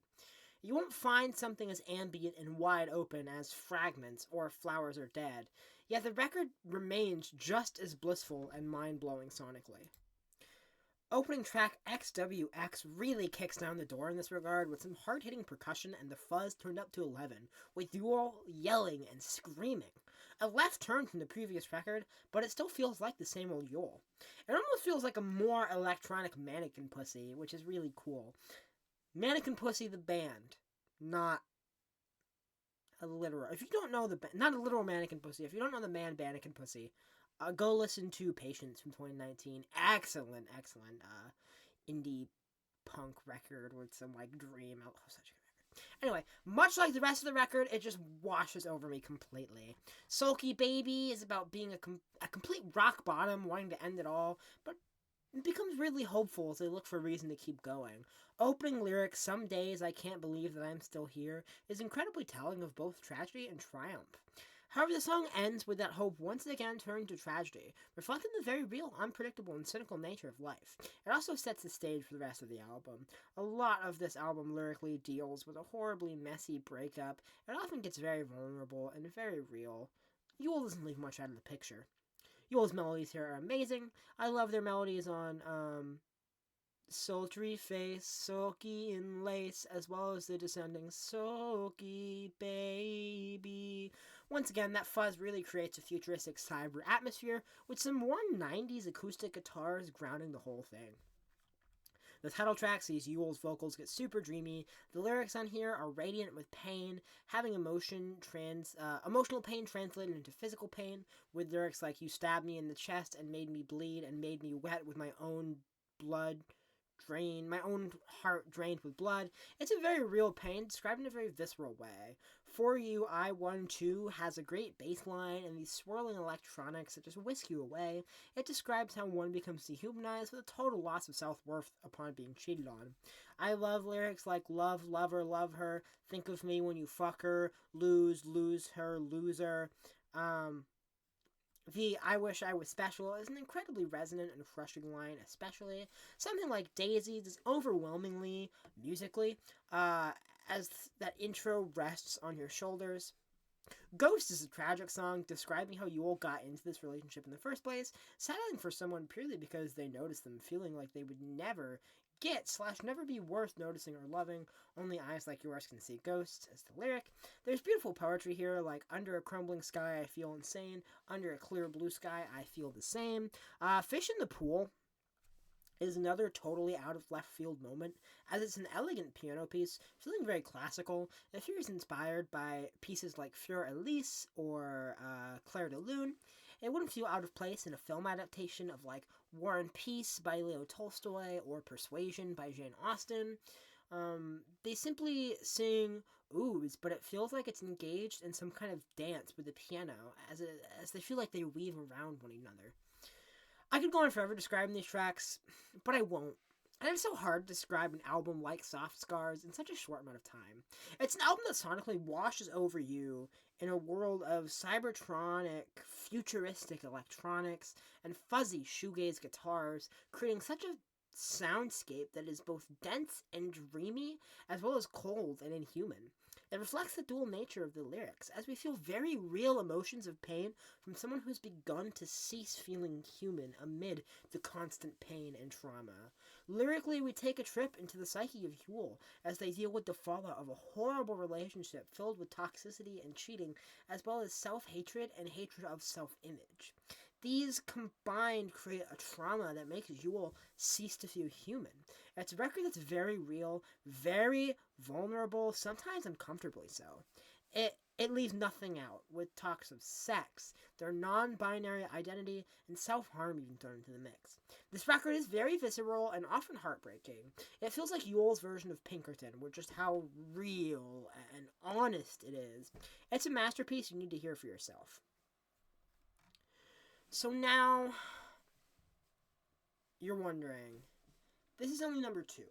You won't find something as ambient and wide open as Fragments or Flowers Are Dead, yet the record remains just as blissful and mind-blowing sonically. Opening track XWX really kicks down the door in this regard with some hard-hitting percussion and the fuzz turned up to 11, with Yule yelling and screaming. A left turn from the previous record, but it still feels like the same old Yule. It almost feels like a more electronic Mannequin Pussy, which is really cool. Mannequin Pussy the band, not a literal. If you don't know not a literal Mannequin Pussy, if you don't know the band Mannequin Pussy, go listen to Patience from 2019. Excellent indie punk record with some like dream. Oh, such a good record. Anyway, much like the rest of the record, it just washes over me completely. Sulky Baby is about being a complete rock bottom, wanting to end it all, but it becomes really hopeful as they look for a reason to keep going. Opening lyrics, "Some days I can't believe that I'm still here," is incredibly telling of both tragedy and triumph. However, the song ends with that hope once again turning to tragedy, reflecting the very real, unpredictable, and cynical nature of life. It also sets the stage for the rest of the album. A lot of this album lyrically deals with a horribly messy breakup. It often gets very vulnerable and very real. Yule doesn't leave much out of the picture. Yule's melodies here are amazing. I love their melodies on Sultry Face, Sulky in Lace, as well as the descending Sulky Baby. Once again, that fuzz really creates a futuristic cyber atmosphere with some more 90s acoustic guitars grounding the whole thing. The title track sees Yule's vocals get super dreamy. The lyrics on here are radiant with pain, having emotional pain translated into physical pain, with lyrics like "You stabbed me in the chest and made me bleed and made me wet with my own heart drained with blood." It's a very real pain, described in a very visceral way. For You, I 1-2 has a great bass line and these swirling electronics that just whisk you away. It describes how one becomes dehumanized with a total loss of self-worth upon being cheated on. I love lyrics like "love, lover, love her, think of me when you fuck her, lose her, loser." The "I wish I was special" is an incredibly resonant and crushing line, especially. Something like Daisies is overwhelmingly musically, as that intro rests on your shoulders. Ghost is a tragic song describing how Yule got into this relationship in the first place, settling for someone purely because they noticed them, feeling like they would never never be worth noticing or loving. Only eyes like yours can see ghosts, as the lyric. There's beautiful poetry here, like "Under a crumbling sky I feel insane, under a clear blue sky I feel the same." Fish in the Pool is another totally out of left field moment, as it's an elegant piano piece, feeling very classical. It feels inspired by pieces like Fleur Elise or Claire de Lune. It wouldn't feel out of place in a film adaptation of like War and Peace by Leo Tolstoy or Persuasion by Jane Austen. They simply sing oohs, but it feels like it's engaged in some kind of dance with the piano, as they feel like they weave around one another. I could go on forever describing these tracks, but I won't. And it's so hard to describe an album like Soft Scars in such a short amount of time. It's an album that sonically washes over you in a world of cybertronic, futuristic electronics and fuzzy shoegaze guitars, creating such a soundscape that is both dense and dreamy, as well as cold and inhuman. It reflects the dual nature of the lyrics, as we feel very real emotions of pain from someone who has begun to cease feeling human amid the constant pain and trauma. Lyrically, we take a trip into the psyche of Yule as they deal with the fallout of a horrible relationship filled with toxicity and cheating, as well as self-hatred and hatred of self-image. These combined create a trauma that makes Yule cease to feel human. It's a record that's very real, very vulnerable, sometimes uncomfortably so. It leaves nothing out, with talks of sex, their non-binary identity, and self-harm even thrown into the mix. This record is very visceral and often heartbreaking. It feels like Yule's version of Pinkerton, with just how real and honest it is. It's a masterpiece you need to hear for yourself. So now, you're wondering, this is only number 2.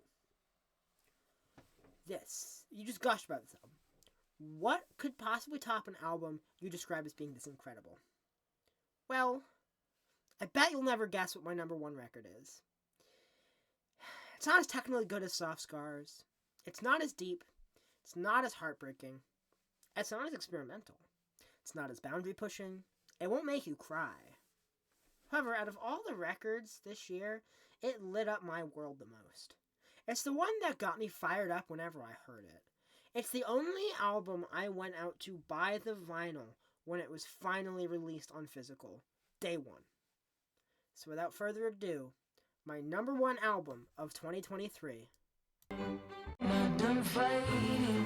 You just gushed about this album. What could possibly top an album you describe as being this incredible? Well, I bet you'll never guess what my number 1 record is. It's not as technically good as Soft Scars. It's not as deep. It's not as heartbreaking. It's not as experimental. It's not as boundary pushing. It won't make you cry. However, out of all the records this year, it lit up my world the most. It's the one that got me fired up whenever I heard it. It's the only album I went out to buy the vinyl when it was finally released on physical, day 1. So without further ado, my number 1 album of 2023. Not done fighting.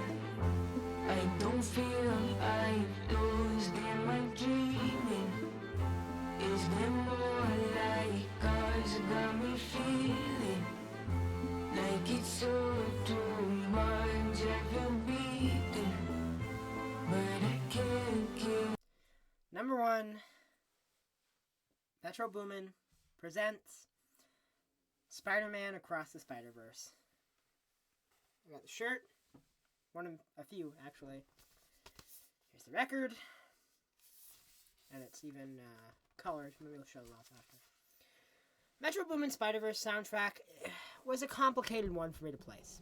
I don't feel I lost in my dreaming. Is there more like cause got me feeling like it's so too much I feel beaten, but I can't keep. Number 1, Metro Boomin presents Spider-Man Across the Spider-Verse. I got the shirt, one of a few actually. Here's the record, and it's even colored. Maybe we'll show them off after. Metro Boomin Spider-Verse soundtrack was a complicated one for me to place.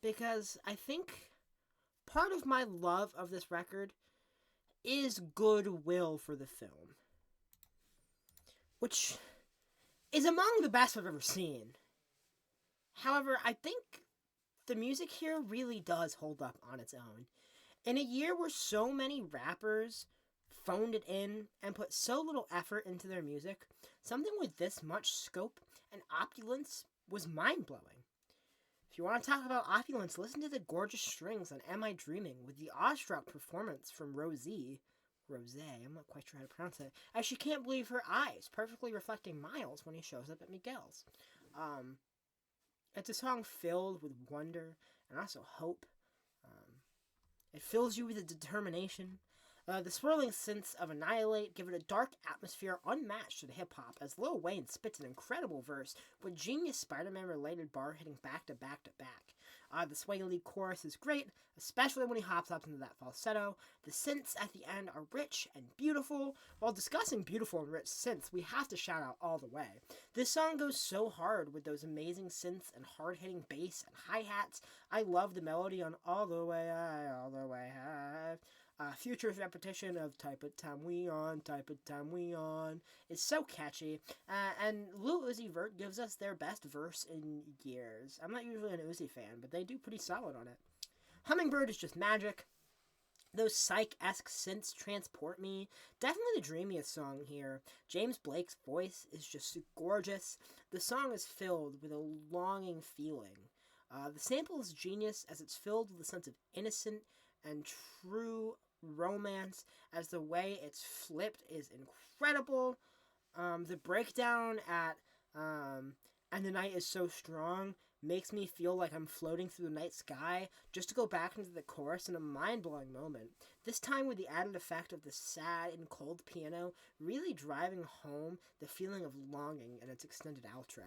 Because I think part of my love of this record is goodwill for the film, which is among the best I've ever seen. However, I think the music here really does hold up on its own. In a year where so many rappers phoned it in and put so little effort into their music, something with this much scope and opulence was mind-blowing. If you want to talk about opulence, listen to the gorgeous strings on Am I Dreaming with the awestruck performance from Rose, I'm not quite sure how to pronounce it, as she can't believe her eyes, perfectly reflecting Miles when he shows up at Miguel's. It's a song filled with wonder and also hope. It fills you with a determination. The swirling synths of Annihilate give it a dark atmosphere unmatched to the hip-hop, as Lil Wayne spits an incredible verse with genius Spider-Man related bar hitting back to back to back. The Sway Lee chorus is great, especially when he hops up into that falsetto. The synths at the end are rich and beautiful. While discussing beautiful and rich synths, we have to shout out All the Way. This song goes so hard with those amazing synths and hard-hitting bass and hi-hats. I love the melody on All the Way I, All the Way I. Future's repetition of type of time we on is so catchy, and Lil Uzi Vert gives us their best verse in years. I'm not usually an Uzi fan, but they do pretty solid on it. Hummingbird is just magic. Those psych-esque synths transport me. Definitely the dreamiest song here. James Blake's voice is just gorgeous. The song is filled with a longing feeling. The sample is genius as it's filled with a sense of innocent and true romance, as the way it's flipped is incredible. The breakdown at and the night is so strong makes me feel like I'm floating through the night sky, just to go back into the chorus in a mind-blowing moment. This time with the added effect of the sad and cold piano really driving home the feeling of longing in its extended outro.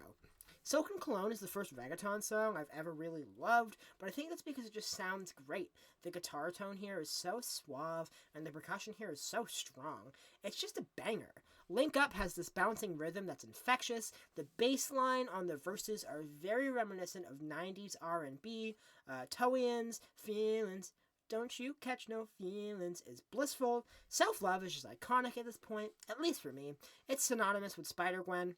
Soakin' Cologne is the first reggaeton song I've ever really loved, but I think that's because it just sounds great. The guitar tone here is so suave, and the percussion here is so strong. It's just a banger. Link Up has this bouncing rhythm that's infectious. The bass line on the verses are very reminiscent of 90s R&B. Toeian's Feelings, Don't You Catch No Feelings is blissful. Self-Love is just iconic at this point, at least for me. It's synonymous with Spider-Gwen.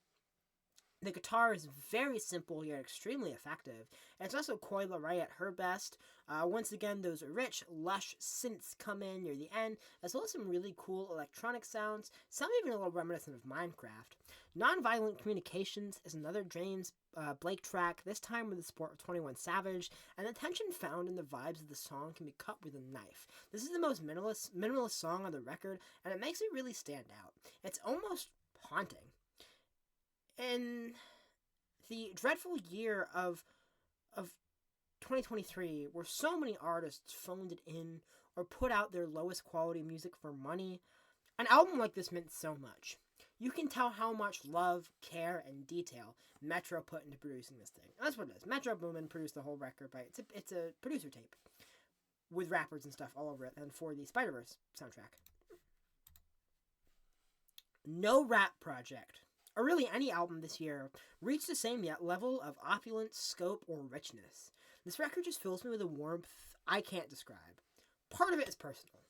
The guitar is very simple yet extremely effective, and it's also Coi Leray at her best. Once again, those rich, lush synths come in near the end, as well as some really cool electronic sounds, some even a little reminiscent of Minecraft. Nonviolent Communications is another James Blake track, this time with the support of 21 Savage, and the tension found in the vibes of the song can be cut with a knife. This is the most minimalist song on the record, and it makes it really stand out. It's almost haunting. In the dreadful year of 2023, where so many artists phoned it in or put out their lowest quality music for money, an album like this meant so much. You can tell how much love, care, and detail Metro put into producing this thing. And that's what it is. Metro Boomin produced the whole record, but it's a producer tape with rappers and stuff all over it, and for the Spider-Verse soundtrack. No rap project, or really any album this year, reached the same yet level of opulence, scope, or richness. This record just fills me with a warmth I can't describe. Part of it is personal,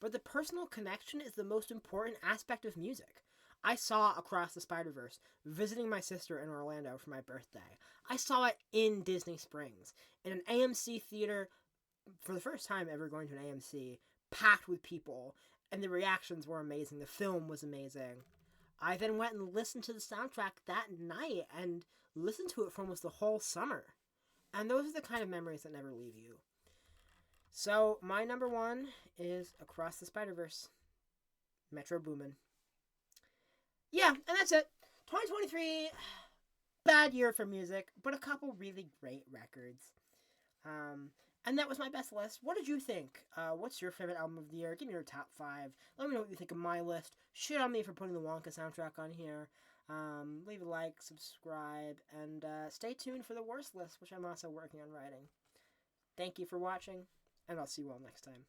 but the personal connection is the most important aspect of music. I saw Across the Spider-Verse visiting my sister in Orlando for my birthday. I saw it in Disney Springs, in an AMC theater, for the first time ever going to an AMC, packed with people, and the reactions were amazing. The film was amazing. I then went and listened to the soundtrack that night and listened to it for almost the whole summer. And those are the kind of memories that never leave you. So, my number one is Across the Spider-Verse. Metro Boomin. Yeah, and that's it. 2023, bad year for music, but a couple really great records. And that was my best list. What did you think? What's your favorite album of the year? Give me your top 5. Let me know what you think of my list. Shit on me for putting the Wonka soundtrack on here. Leave a like, subscribe, and stay tuned for the worst list, which I'm also working on writing. Thank you for watching, and I'll see you all next time.